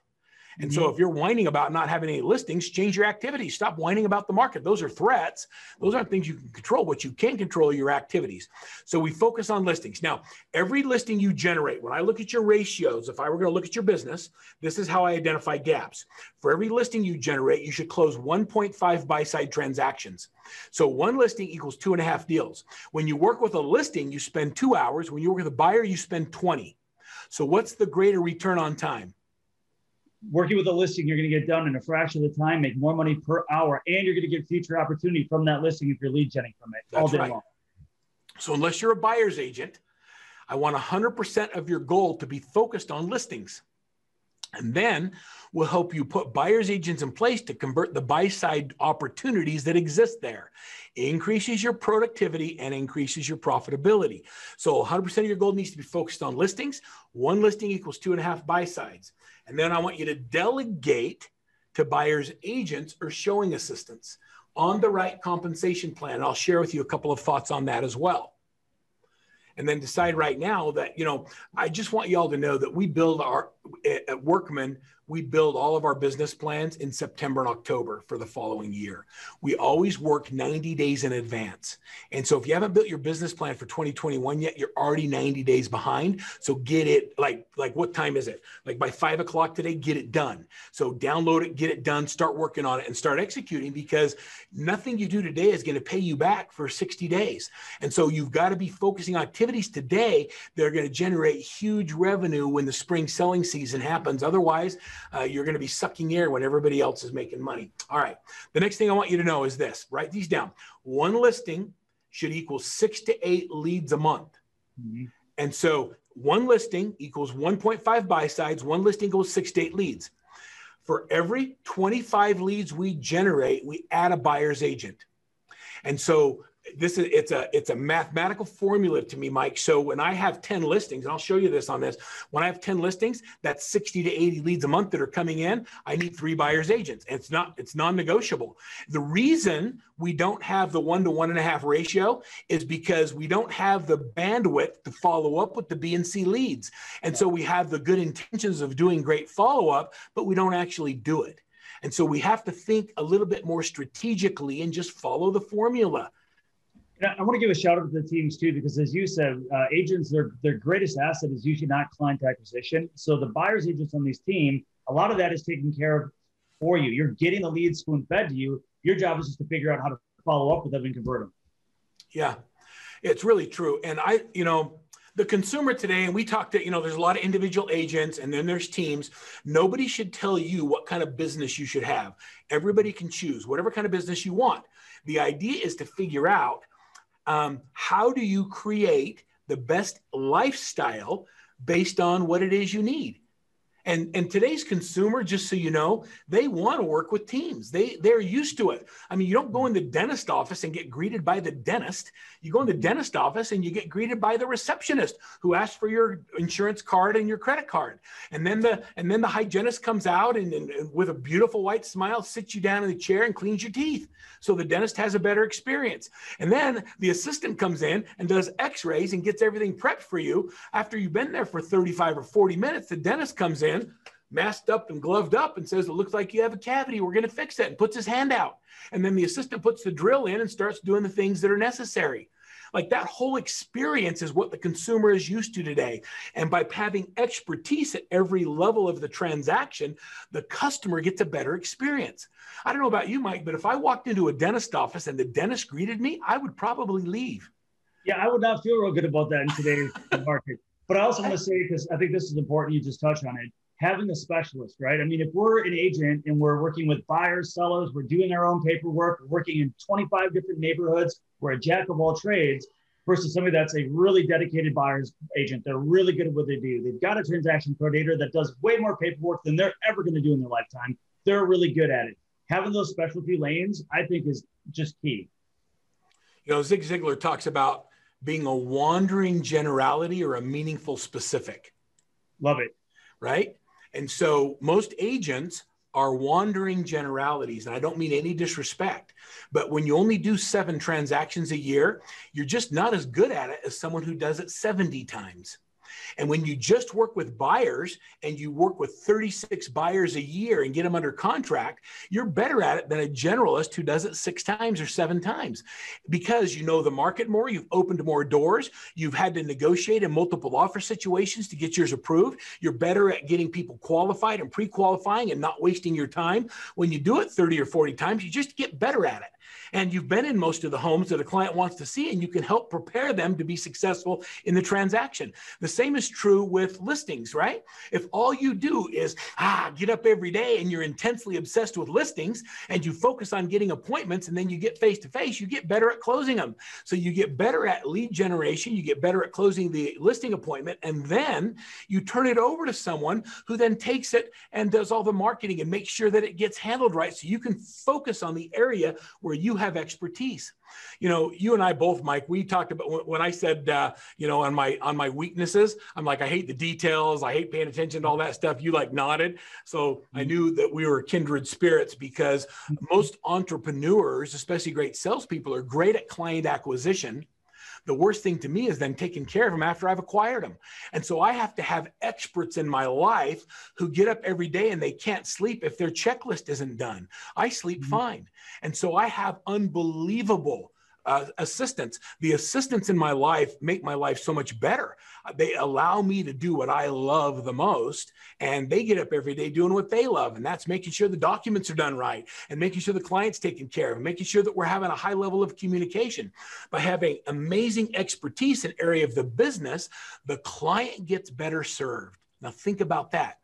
And so if you're whining about not having any listings, change your activities. Stop whining about the market. Those are threats. Those aren't things you can control. What you can control are your activities. So we focus on listings. Now, every listing you generate, when I look at your ratios, if I were going to look at your business, this is how I identify gaps. For every listing you generate, you should close 1.5 buy-side transactions. So one listing equals 2.5 deals. When you work with a listing, you spend 2 hours. When you work with a buyer, you spend 20. So what's the greater return on time? Working with a listing, you're going to get done in a fraction of the time, make more money per hour, and you're going to get future opportunity from that listing if you're lead genning from it all day long. So unless you're a buyer's agent, I want 100% of your goal to be focused on listings. And then we'll help you put buyer's agents in place to convert the buy-side opportunities that exist there. It increases your productivity and increases your profitability. So 100% of your goal needs to be focused on listings. One listing equals 2.5 buy-sides. And then I want you to delegate to buyer's agents or showing assistants on the right compensation plan. I'll share with you a couple of thoughts on that as well. And then decide right now that, you know, I just want y'all to know that we build at Workman, we build all of our business plans in September and October for the following year. We always work 90 days in advance. And so if you haven't built your business plan for 2021 yet, you're already 90 days behind. So get it, like what time is it? Like by 5 o'clock today, get it done. So download it, get it done, start working on it and start executing, because nothing you do today is going to pay you back for 60 days. And so you've got to be focusing on activities today that are going to generate huge revenue when the spring selling season happens. Otherwise, you're going to be sucking air when everybody else is making money. All right. The next thing I want you to know is this. Write these down. One listing should equal 6 to 8 leads a month. And so one listing equals 1.5 buy sides. One listing equals 6 to 8 leads. For every 25 leads we generate, we add a buyer's agent. And so it's a mathematical formula to me, Mike. So when I have 10 listings, and I'll show you this on this, when I have 10 listings, that's 60 to 80 leads a month that are coming in. I need 3 buyer's agents. And it's non-negotiable. The reason we don't have the 1 to 1.5 ratio is because we don't have the bandwidth to follow up with the B and C leads. And so we have the good intentions of doing great follow-up, but we don't actually do it. And so we have to think a little bit more strategically and just follow the formula. I want to give a shout out to the teams too, because as you said, agents, their greatest asset is usually not client acquisition. So the buyer's agents on these teams, a lot of that is taken care of for you. You're getting the leads spoon fed to you. Your job is just to figure out how to follow up with them and convert them. Yeah, it's really true. And the consumer today, and we talked to, there's a lot of individual agents and then there's teams. Nobody should tell you what kind of business you should have. Everybody can choose whatever kind of business you want. The idea is to figure out how do you create the best lifestyle based on what it is you need. And today's consumer, just so you know, they want to work with teams. They're used to it. I mean, you don't go in the dentist office and get greeted by the dentist. You go in the dentist office and you get greeted by the receptionist who asks for your insurance card and your credit card. And then the hygienist comes out and with a beautiful white smile sits you down in the chair and cleans your teeth. So the dentist has a better experience. And then the assistant comes in and does x-rays and gets everything prepped for you. After you've been there for 35 or 40 minutes, the dentist comes in, masked up and gloved up, and says, it looks like you have a cavity. We're going to fix that, and puts his hand out. And then the assistant puts the drill in and starts doing the things that are necessary. Like that whole experience is what the consumer is used to today. And by having expertise at every level of the transaction, the customer gets a better experience. I don't know about you, Mike, but if I walked into a dentist office and the dentist greeted me, I would probably leave. Yeah, I would not feel real good about that in today's market. But I also want to say, because I think this is important, you just touched on it, having a specialist, right? I mean, if we're an agent and we're working with buyers, sellers, we're doing our own paperwork, we're working in 25 different neighborhoods, we're a jack of all trades, versus somebody that's a really dedicated buyer's agent. They're really good at what they do. They've got a transaction coordinator that does way more paperwork than they're ever going to do in their lifetime. They're really good at it. Having those specialty lanes, I think, is just key. You know, Zig Ziglar talks about being a wandering generality or a meaningful specific. Love it. Right? And so most agents are wandering generalities. And I don't mean any disrespect, but when you only do 7 transactions a year, you're just not as good at it as someone who does it 70 times. And when you just work with buyers and you work with 36 buyers a year and get them under contract, you're better at it than a generalist who does it 6 times or 7 times, because you know the market more, you've opened more doors, you've had to negotiate in multiple offer situations to get yours approved. You're better at getting people qualified and pre-qualifying and not wasting your time. When you do it 30 or 40 times, you just get better at it. And you've been in most of the homes that a client wants to see, and you can help prepare them to be successful in the transaction. The same is true with listings, right? If all you do is get up every day and you're intensely obsessed with listings and you focus on getting appointments and then you get face-to-face, you get better at closing them. So you get better at lead generation, you get better at closing the listing appointment, and then you turn it over to someone who then takes it and does all the marketing and makes sure that it gets handled right, so you can focus on the area where you have expertise. You know, you and I both, Mike, we talked about when I said, you know, on my weaknesses, I'm like, I hate the details. I hate paying attention to all that stuff. You like nodded. So I knew that we were kindred spirits, because most entrepreneurs, especially great salespeople, are great at client acquisition. The worst thing to me is then taking care of them after I've acquired them. And so I have to have experts in my life who get up every day and they can't sleep if their checklist isn't done. I sleep fine. And so I have unbelievable assistants. The assistants in my life make my life so much better. They allow me to do what I love the most, and they get up every day doing what they love. And that's making sure the documents are done right, and making sure the client's taken care of, and making sure that we're having a high level of communication. By having amazing expertise in area of the business, the client gets better served. Now think about that.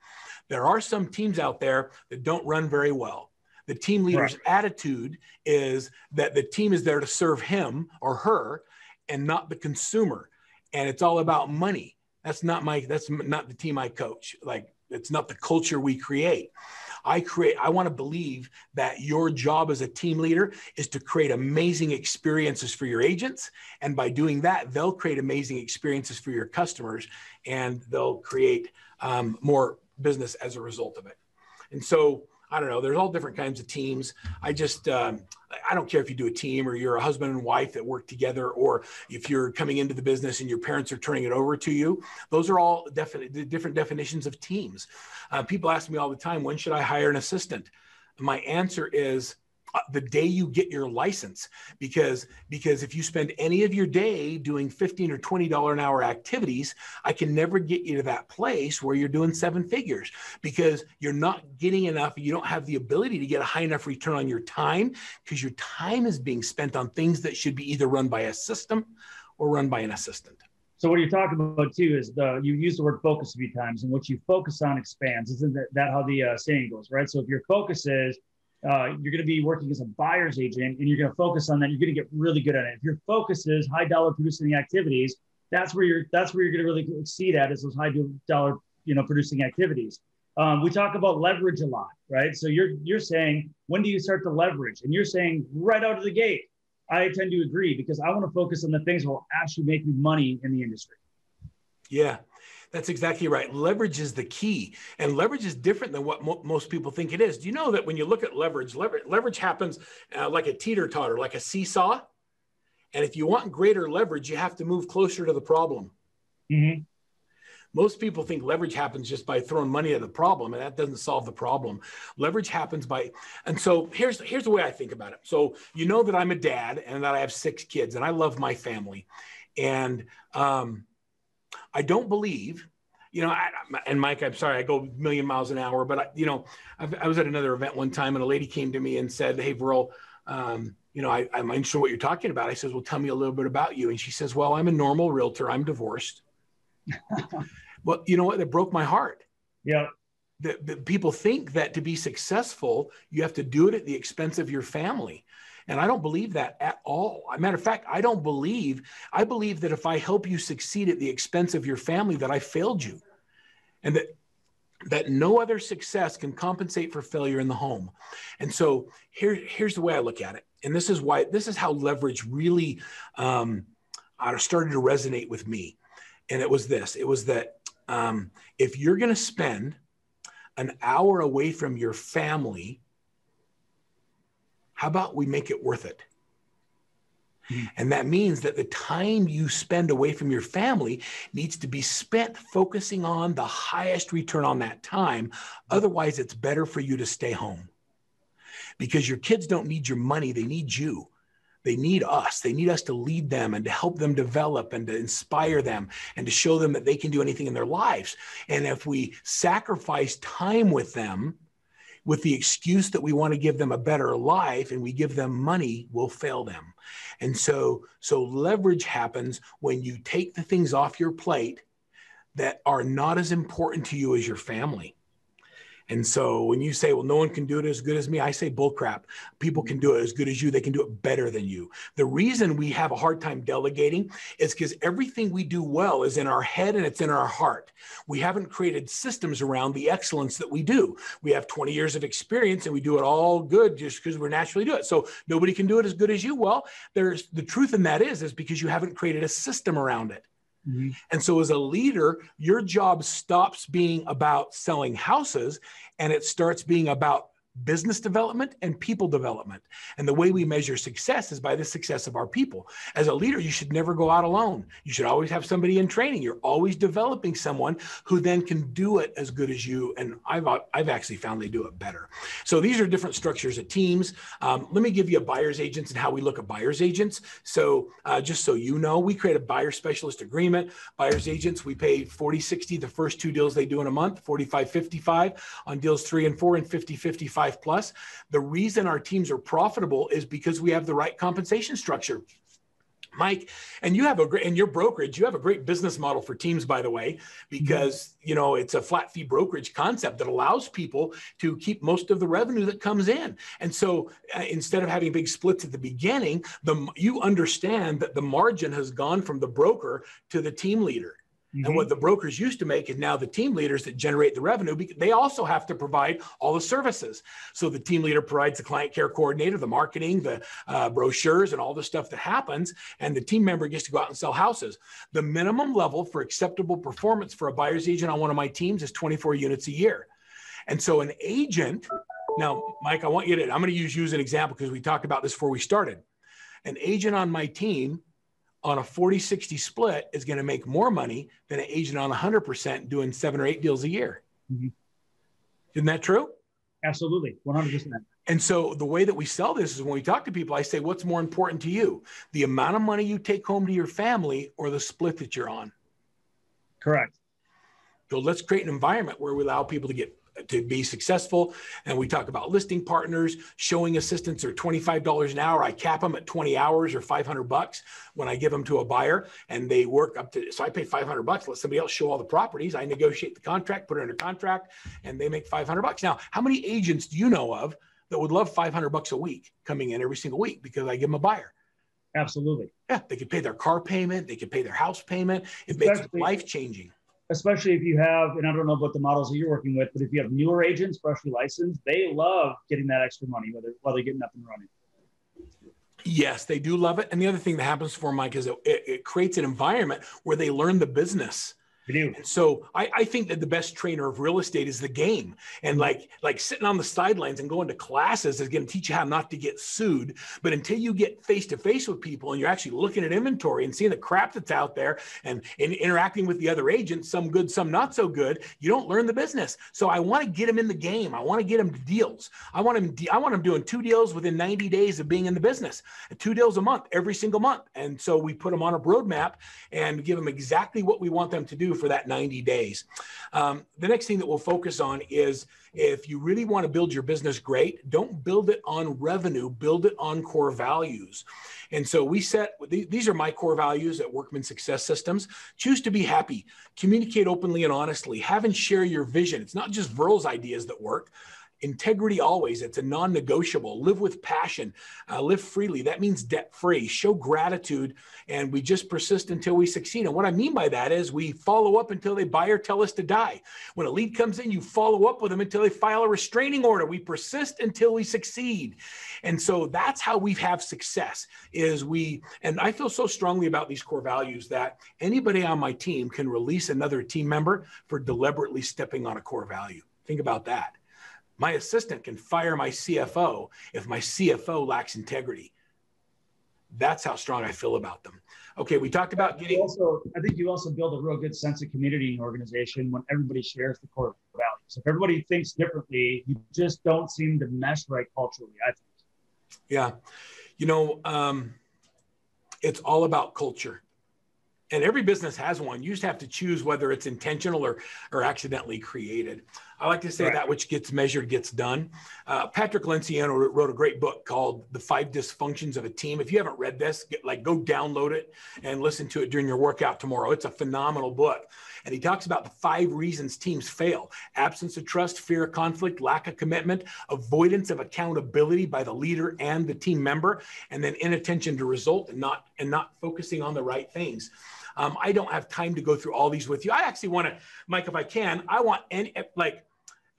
There are some teams out there that don't run very well. The team leader's attitude is that the team is there to serve him or her and not the consumer. And it's all about money. That's not the team I coach. Like, it's not the culture we create. I want to believe that your job as a team leader is to create amazing experiences for your agents. And by doing that, they'll create amazing experiences for your customers, and they'll create more business as a result of it. And so, I don't know, there's all different kinds of teams. I don't care if you do a team or you're a husband and wife that work together, or if you're coming into the business and your parents are turning it over to you. Those are all different definitions of teams. People ask me all the time, when should I hire an assistant? My answer is the day you get your license, because if you spend any of your day doing $15 or $20 an hour activities, I can never get you to that place where you're doing 7 figures, because you're not getting enough. You don't have the ability to get a high enough return on your time, because your time is being spent on things that should be either run by a system or run by an assistant. So what you're talking about too is you use the word focus a few times, and what you focus on expands. Isn't that how the saying goes, right? So if your focus is you're going to be working as a buyer's agent, and you're going to focus on that, you're going to get really good at it. If your focus is high dollar producing activities, that's where you're going to really exceed at, is those high dollar producing activities. We talk about leverage a lot, right? So you're saying, when do you start to leverage? And you're saying right out of the gate. I tend to agree because I want to focus on the things that will actually make me money in the industry. Yeah, that's exactly right. Leverage is the key, and leverage is different than what most people think it is. Do you know that when you look at leverage happens like a teeter-totter, like a seesaw? And if you want greater leverage, you have to move closer to the problem. Mm-hmm. Most people think leverage happens just by throwing money at the problem, and that doesn't solve the problem. Leverage happens and so here's the way I think about it. So you know that I'm a dad and that I have 6 kids, and I love my family. And I don't believe, and Mike, I'm sorry, I go a million miles an hour, but I was at another event one time and a lady came to me and said, "Hey, Verl, I'm unsure what you're talking about." I says, "Well, tell me a little bit about you." And she says, "Well, I'm a normal realtor. I'm divorced." Well, you know what? That broke my heart. Yeah. The people think that to be successful, you have to do it at the expense of your family. And I don't believe that at all. As a matter of fact, I believe that if I help you succeed at the expense of your family, that I failed you. And that no other success can compensate for failure in the home. And so here's the way I look at it. And this is how leverage really started to resonate with me. And it was that if you're going to spend an hour away from your family, how about we make it worth it? Mm-hmm. And that means that the time you spend away from your family needs to be spent focusing on the highest return on that time. Otherwise, it's better for you to stay home, because your kids don't need your money. They need you. They need us. They need us to lead them and to help them develop and to inspire them and to show them that they can do anything in their lives. And if we sacrifice time with them with the excuse that we want to give them a better life and we give them money, we'll fail them. And so leverage happens when you take the things off your plate that are not as important to you as your family. And so when you say, well, no one can do it as good as me, I say bullcrap. People can do it as good as you. They can do it better than you. The reason we have a hard time delegating is because everything we do well is in our head and it's in our heart. We haven't created systems around the excellence that we do. We have 20 years of experience and we do it all good just because we're naturally do it. So nobody can do it as good as you. Well, the truth in that is because you haven't created a system around it. Mm-hmm. And so as a leader, your job stops being about selling houses and it starts being about business development and people development. And the way we measure success is by the success of our people. As a leader, you should never go out alone. You should always have somebody in training. You're always developing someone who then can do it as good as you. And I've actually found they do it better. So these are different structures of teams. Let me give you a buyer's agents and how we look at buyer's agents. So just so you know, we create a buyer specialist agreement. Buyer's agents, we pay 40-60 the first 2 deals they do in a month, 45-55 on deals 3 and 4, and 50-55 plus. The reason our teams are profitable is because we have the right compensation structure. Mike, and you have in your brokerage, you have a great business model for teams, by the way, because it's a flat fee brokerage concept that allows people to keep most of the revenue that comes in. And so instead of having big splits at the beginning, you understand that the margin has gone from the broker to the team leader. Mm-hmm. And what the brokers used to make is now the team leaders that generate the revenue, because they also have to provide all the services. So the team leader provides the client care coordinator, the marketing, the brochures, and all the stuff that happens. And the team member gets to go out and sell houses. The minimum level for acceptable performance for a buyer's agent on one of my teams is 24 units a year. And so an agent, now, Mike, I'm going to use you as an example because we talked about this before we started. An agent on my team on a 40-60 split is going to make more money than an agent on 100% doing 7 or 8 deals a year. Mm-hmm. Isn't that true? Absolutely. 100%. And so the way that we sell this is when we talk to people, I say, what's more important to you? The amount of money you take home to your family or the split that you're on? Correct. So let's create an environment where we allow people to be successful. And we talk about listing partners. Showing assistants are $25 an hour. I cap them at 20 hours or $500 when I give them to a buyer, and they work up to, so I pay $500, let somebody else show all the properties. I negotiate the contract, put it under contract, and they make $500. Now, how many agents do you know of that would love $500 a week coming in every single week because I give them a buyer? Absolutely. Yeah, they could pay their car payment. They could pay their house payment. It makes it life-changing. especially if you have, and I don't know about the models that you're working with, but if you have newer agents, freshly licensed, they love getting that extra money while they're getting up and running. Yes, they do love it. And the other thing that happens for Mike is it creates an environment where they learn the business. And so I think that the best trainer of real estate is the game. And like sitting on the sidelines and going to classes is going to teach you how not to get sued. But until you get face to face with people and you're actually looking at inventory and seeing the crap that's out there and interacting with the other agents, some good, some not so good, you don't learn the business. So I want to get them in the game. I want to get them to deals. I want them doing 2 deals within 90 days of being in the business, and 2 deals a month, every single month. And so we put them on a roadmap and give them exactly what we want them to do for that 90 days. The next thing that we'll focus on is, if you really want to build your business great, don't build it on revenue, build it on core values. And so we set, these are my core values at Workman Success Systems. Choose to be happy, communicate openly and honestly, have and share your vision. It's not just Verl's ideas that work. Integrity always, it's a non-negotiable. Live with passion, live freely. That means debt-free. Show gratitude, and we just persist until we succeed. And what I mean by that is we follow up until they buy or tell us to die. When a lead comes in, you follow up with them until they file a restraining order. We persist until we succeed. And so that's how we have success, and I feel so strongly about these core values that anybody on my team can release another team member for deliberately stepping on a core value. Think about that. My assistant can fire my CFO if my CFO lacks integrity. That's how strong I feel about them. Okay, we talked about getting... I think you also build a real good sense of community in your organization when everybody shares the core values. If everybody thinks differently, you just don't seem to mesh right culturally, I think. Yeah. It's all about culture. And every business has one. You just have to choose whether it's intentional or accidentally created. I like to say that which gets measured gets done. Patrick Lenciano wrote a great book called The 5 Dysfunctions of a Team. If you haven't read this, go download it and listen to it during your workout tomorrow. It's a phenomenal book. And he talks about the 5 reasons teams fail: absence of trust, fear of conflict, lack of commitment, avoidance of accountability by the leader and the team member, and then inattention to result and not focusing on the right things. I don't have time to go through all these with you. I actually want to, Mike, if I can,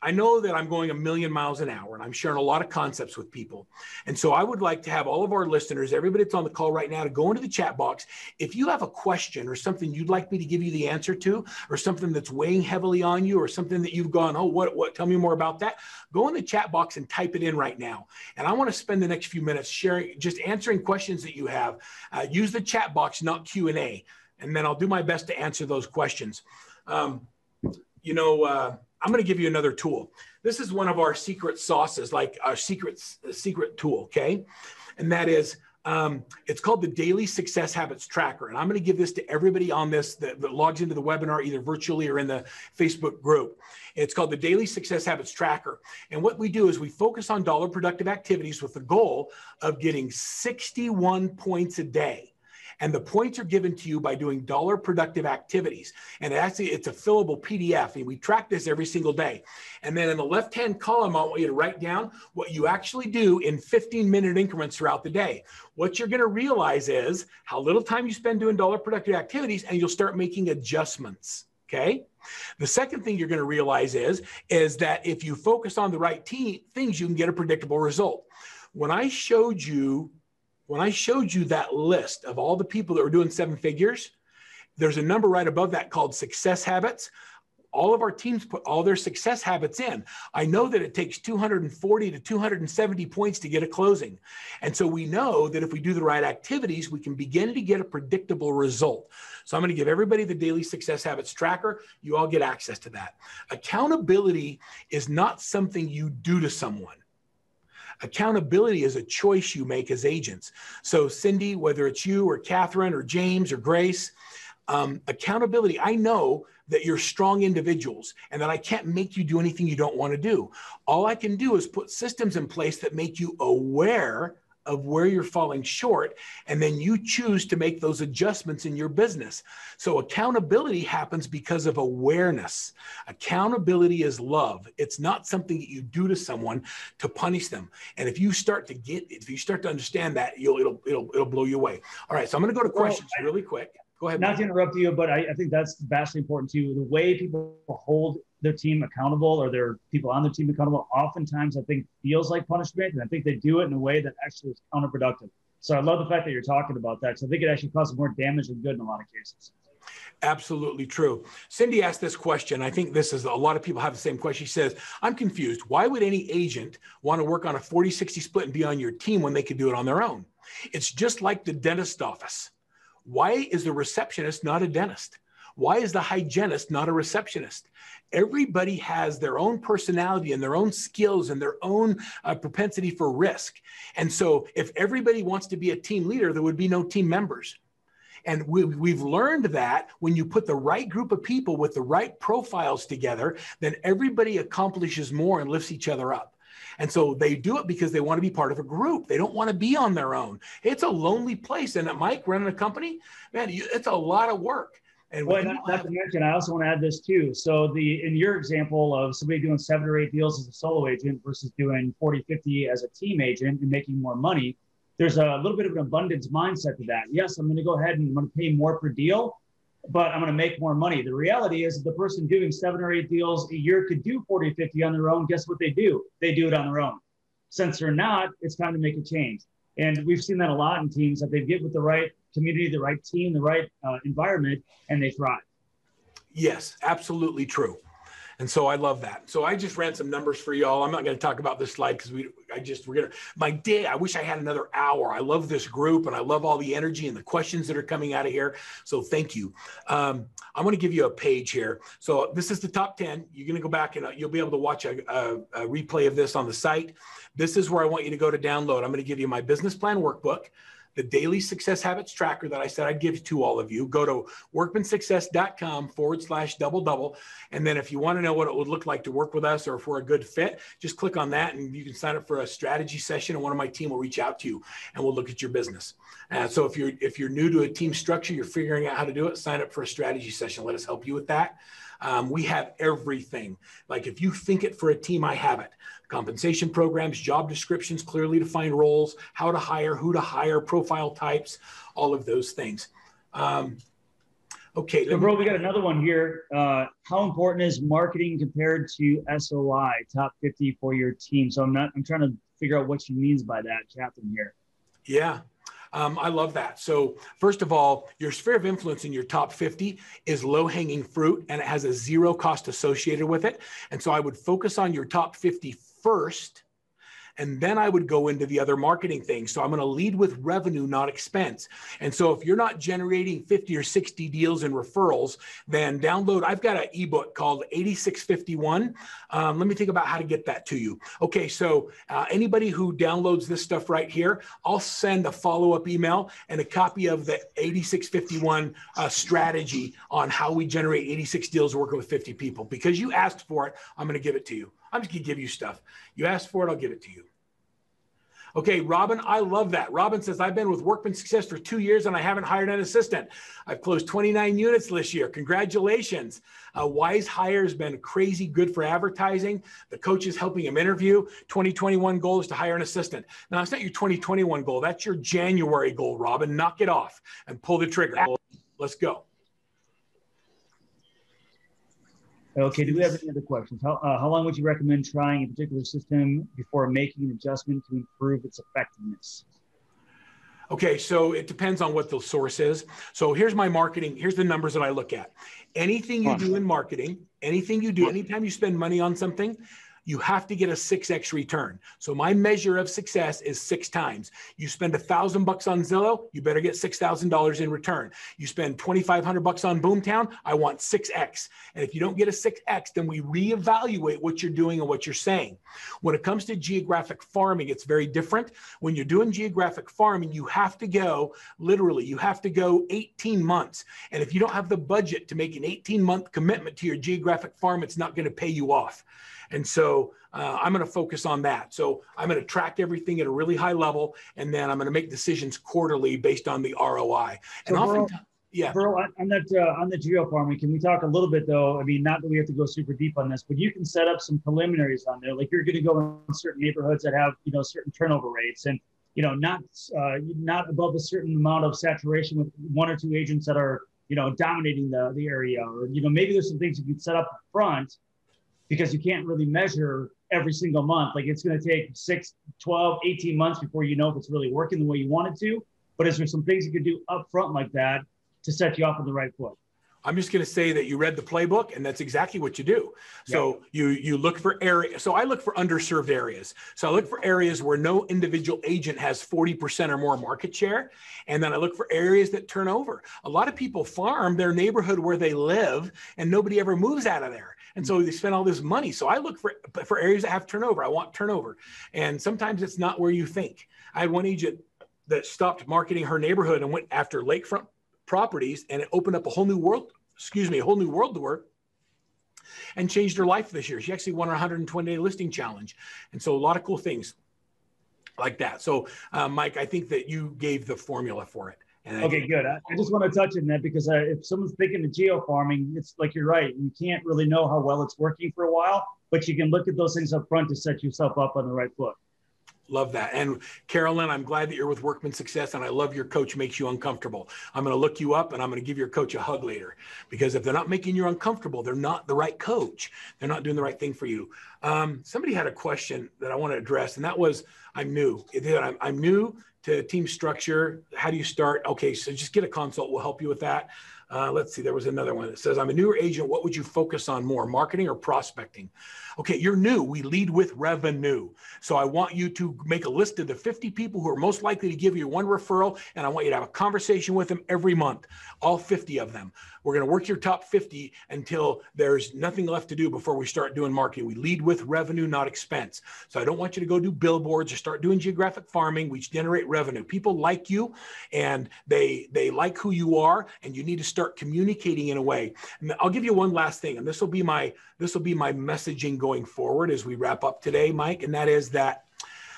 I know that I'm going 1,000,000 miles an hour and I'm sharing a lot of concepts with people. And so I would like to have all of our listeners, everybody that's on the call right now, to go into the chat box. If you have a question or something you'd like me to give you the answer to, or something that's weighing heavily on you, or something that you've gone, oh, what, tell me more about that. Go in the chat box and type it in right now. And I want to spend the next few minutes just answering questions that you have. Use the chat box, not Q&A. And then I'll do my best to answer those questions. I'm going to give you another tool. This is one of our secret sauces, like our secret tool, okay? And that is, it's called the Daily Success Habits Tracker. And I'm going to give this to everybody on this that logs into the webinar, either virtually or in the Facebook group. It's called the Daily Success Habits Tracker. And what we do is we focus on dollar productive activities with the goal of getting 61 points a day. And the points are given to you by doing dollar productive activities. And actually, it's a fillable PDF. And we track this every single day. And then in the left-hand column, I want you to write down what you actually do in 15-minute increments throughout the day. What you're going to realize is how little time you spend doing dollar productive activities, and you'll start making adjustments. Okay. The second thing you're going to realize is that if you focus on the right things, you can get a predictable result. When I showed you that list of all the people that were doing 7 figures, there's a number right above that called success habits. All of our teams put all their success habits in. I know that it takes 240 to 270 points to get a closing. And so we know that if we do the right activities, we can begin to get a predictable result. So I'm going to give everybody the Daily Success Habits Tracker. You all get access to that. Accountability is not something you do to someone. Accountability is a choice you make as agents. So Cindy, whether it's you or Catherine or James or Grace, accountability, I know that you're strong individuals and that I can't make you do anything you don't want to do. All I can do is put systems in place that make you aware of where you're falling short, and then you choose to make those adjustments in your business. So accountability happens because of awareness. Accountability is love. It's not something that you do to someone to punish them. And if you start to understand that, it'll blow you away. All right, so I'm going to go to questions really quick. Go ahead. Not to interrupt you, but I think that's vastly important too. The way people hold their team accountable or their people on their team accountable, oftentimes I think feels like punishment. And I think they do it in a way that actually is counterproductive. So I love the fact that you're talking about that. So I think it actually causes more damage than good in a lot of cases. Absolutely true. Cindy asked this question. I think this is a lot of people have the same question. She says, I'm confused. Why would any agent want to work on a 40-60 split and be on your team when they could do it on their own? It's just like the dentist office. Why is the receptionist not a dentist? Why is the hygienist not a receptionist? Everybody has their own personality and their own skills and their own propensity for risk. And so if everybody wants to be a team leader, there would be no team members. And we've learned that when you put the right group of people with the right profiles together, then everybody accomplishes more and lifts each other up. And so they do it because they want to be part of a group. They don't want to be on their own. It's a lonely place. And Mike, running a company, man, it's a lot of work. And well, not to mention, I also want to add this too. So in your example of somebody doing 7 or 8 deals as a solo agent versus doing 40, 50 as a team agent and making more money, there's a little bit of an abundance mindset to that. Yes, I'm going to go ahead and I'm going to pay more per deal, but I'm going to make more money. The reality is the person doing 7 or 8 deals a year could do 40, 50 on their own. Guess what they do? They do it on their own. Since they're not, it's time to make a change. And we've seen that a lot in teams, that they get with the right community, the right team, the right environment, and they thrive. Yes, absolutely true. And so I love that. So I just ran some numbers for y'all. I'm not going to talk about this slide because my day, I wish I had another hour. I love this group and I love all the energy and the questions that are coming out of here. So thank you. I'm going to give you a page here. So this is the top 10. You're going to go back and you'll be able to watch a replay of this on the site. This is where I want you to go to download. I'm going to give you my business plan workbook, the daily success habits tracker that I said I'd give to all of you. Go to workmansuccess.com/double-double. And then if you want to know what it would look like to work with us or if we're a good fit, just click on that and you can sign up for a strategy session and one of my team will reach out to you and we'll look at your business. So if you're new to a team structure, you're figuring out how to do it, sign up for a strategy session. Let us help you with that. We have everything. Like if you think it for a team, I have it. Compensation programs, job descriptions, clearly defined roles, how to hire, who to hire, profile types, all of those things. Okay. So, bro, we got another one here. How important is marketing compared to SOI, top 50 for your team? So I'm trying to figure out what she means by that, Catherine, here. Yeah. I love that. So first of all, your sphere of influence in your top 50 is low-hanging fruit and it has a 0 cost associated with it. And so I would focus on your top 50 first, and then I would go into the other marketing things. So I'm going to lead with revenue, not expense. And so if you're not generating 50 or 60 deals in referrals, then download. I've got an ebook called 8651. Let me think about how to get that to you. Okay, so anybody who downloads this stuff right here, I'll send a follow-up email and a copy of the 8651 strategy on how we generate 86 deals working with 50 people. Because you asked for it, I'm going to give it to you. I'm just going to give you stuff. You asked for it, I'll give it to you. Okay, Robin, I love that. Robin says, I've been with Workman Success for 2 years and I haven't hired an assistant. I've closed 29 units this year. Congratulations. Wise Hire has been crazy good for advertising. The coach is helping him interview. 2021 goal is to hire an assistant. Now, it's not your 2021 goal. That's your January goal, Robin. Knock it off and pull the trigger. Let's go. Okay, do we have any other questions? How long would you recommend trying a particular system before making an adjustment to improve its effectiveness? Okay, so it depends on what the source is. So here's my marketing. Here's the numbers that I look at. Anything you do in marketing, anything you do, anytime you spend money on something, you have to get a 6x return. So my measure of success is 6 times. You spend $1,000 on Zillow, you better get $6,000 in return. You spend $2,500 on Boomtown, I want 6x. And if you don't get a 6x, then we reevaluate what you're doing and what you're saying. When it comes to geographic farming, it's very different. When you're doing geographic farming, you have to go, literally, you have to go 18 months. And if you don't have the budget to make an 18-month commitment to your geographic farm, it's not going to pay you off. And so I'm going to focus on that. So I'm going to track everything at a really high level, and then I'm going to make decisions quarterly based on the ROI. And Verl, on the geo farming, can we talk a little bit though? I mean, not that we have to go super deep on this, but you can set up some preliminaries on there. Like you're going to go in certain neighborhoods that have, certain turnover rates, and not above a certain amount of saturation with one or two agents that are, dominating the area, or, maybe there's some things you can set up front because you can't really measure every single month. Like, it's going to take 6, 12, 18 months before you know if it's really working the way you want it to. But is there some things you could do up front like that to set you off on the right foot? I'm just going to say that you read the playbook, and that's exactly what you do. So you look for areas. So I look for underserved areas. So I look for areas where no individual agent has 40% or more market share. And then I look for areas that turn over. A lot of people farm their neighborhood where they live, and nobody ever moves out of there. And so they spend all this money. So I look for areas that have turnover. I want turnover. And sometimes it's not where you think. I had one agent that stopped marketing her neighborhood and went after lakefront properties, and it opened up a whole new world to her, and changed her life this year. She actually won her 120-day listing challenge. And so a lot of cool things like that. So Mike, I think that you gave the formula for it. And okay, good. I just want to touch on that because if someone's thinking of geofarming, it's like, you're right. You can't really know how well it's working for a while, but you can look at those things up front to set yourself up on the right foot. Love that. And Carolyn, I'm glad that you're with Workman Success, and I love your coach makes you uncomfortable. I'm going to look you up, and I'm going to give your coach a hug later, because if they're not making you uncomfortable, they're not the right coach. They're not doing the right thing for you. Somebody had a question that I want to address, and that was, I'm new. I'm new to team structure. How do you start? Okay, so just get a consult. We'll help you with that. Let's see, there was another one that says, I'm a newer agent. What would you focus on more, marketing or prospecting? Okay, you're new. We lead with revenue. So I want you to make a list of the 50 people who are most likely to give you one referral, and I want you to have a conversation with them every month, all 50 of them. We're going to work your top 50 until there's nothing left to do before we start doing marketing. We lead with revenue, not expense. So I don't want you to go do billboards or start doing geographic farming. We generate revenue. People like you, and they like who you are, and you need to start communicating in a way. And I'll give you one last thing, and this will be my messaging going forward as we wrap up today, Mike, and that is that,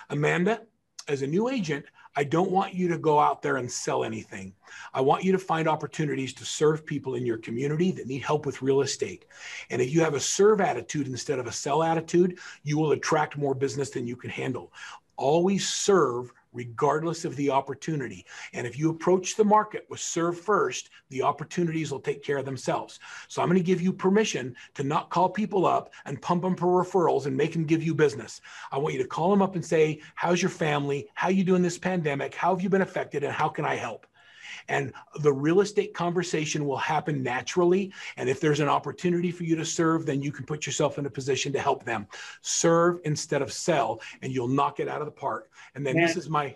Amanda, as a new agent, I don't want you to go out there and sell anything. I want you to find opportunities to serve people in your community that need help with real estate. And if you have a serve attitude instead of a sell attitude, you will attract more business than you can handle. Always serve regardless of the opportunity. And if you approach the market with serve first, the opportunities will take care of themselves. So I'm going to give you permission to not call people up and pump them for referrals and make them give you business. I want you to call them up and say, how's your family? How you doing this pandemic? How have you been affected? And how can I help? And the real estate conversation will happen naturally. And if there's an opportunity for you to serve, then you can put yourself in a position to help them. Serve instead of sell, and you'll knock it out of the park. And then this is my...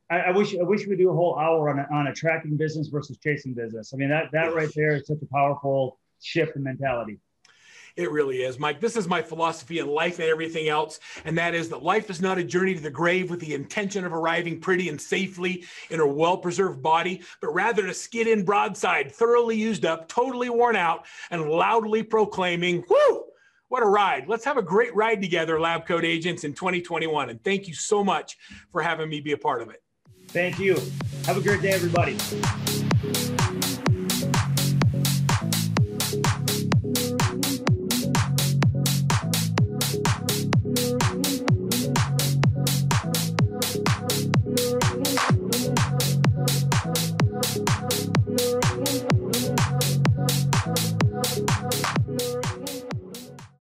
I wish we do a whole hour on attracting business versus chasing business. I mean, that right there is such a powerful shift in mentality. It really is, Mike. This is my philosophy in life and everything else, and that is that life is not a journey to the grave with the intention of arriving pretty and safely in a well-preserved body, but rather to skid in broadside, thoroughly used up, totally worn out, and loudly proclaiming, whoo, what a ride. Let's have a great ride together, Lab Coat Agents, in 2021, and thank you so much for having me be a part of it. Thank you. Have a great day, everybody.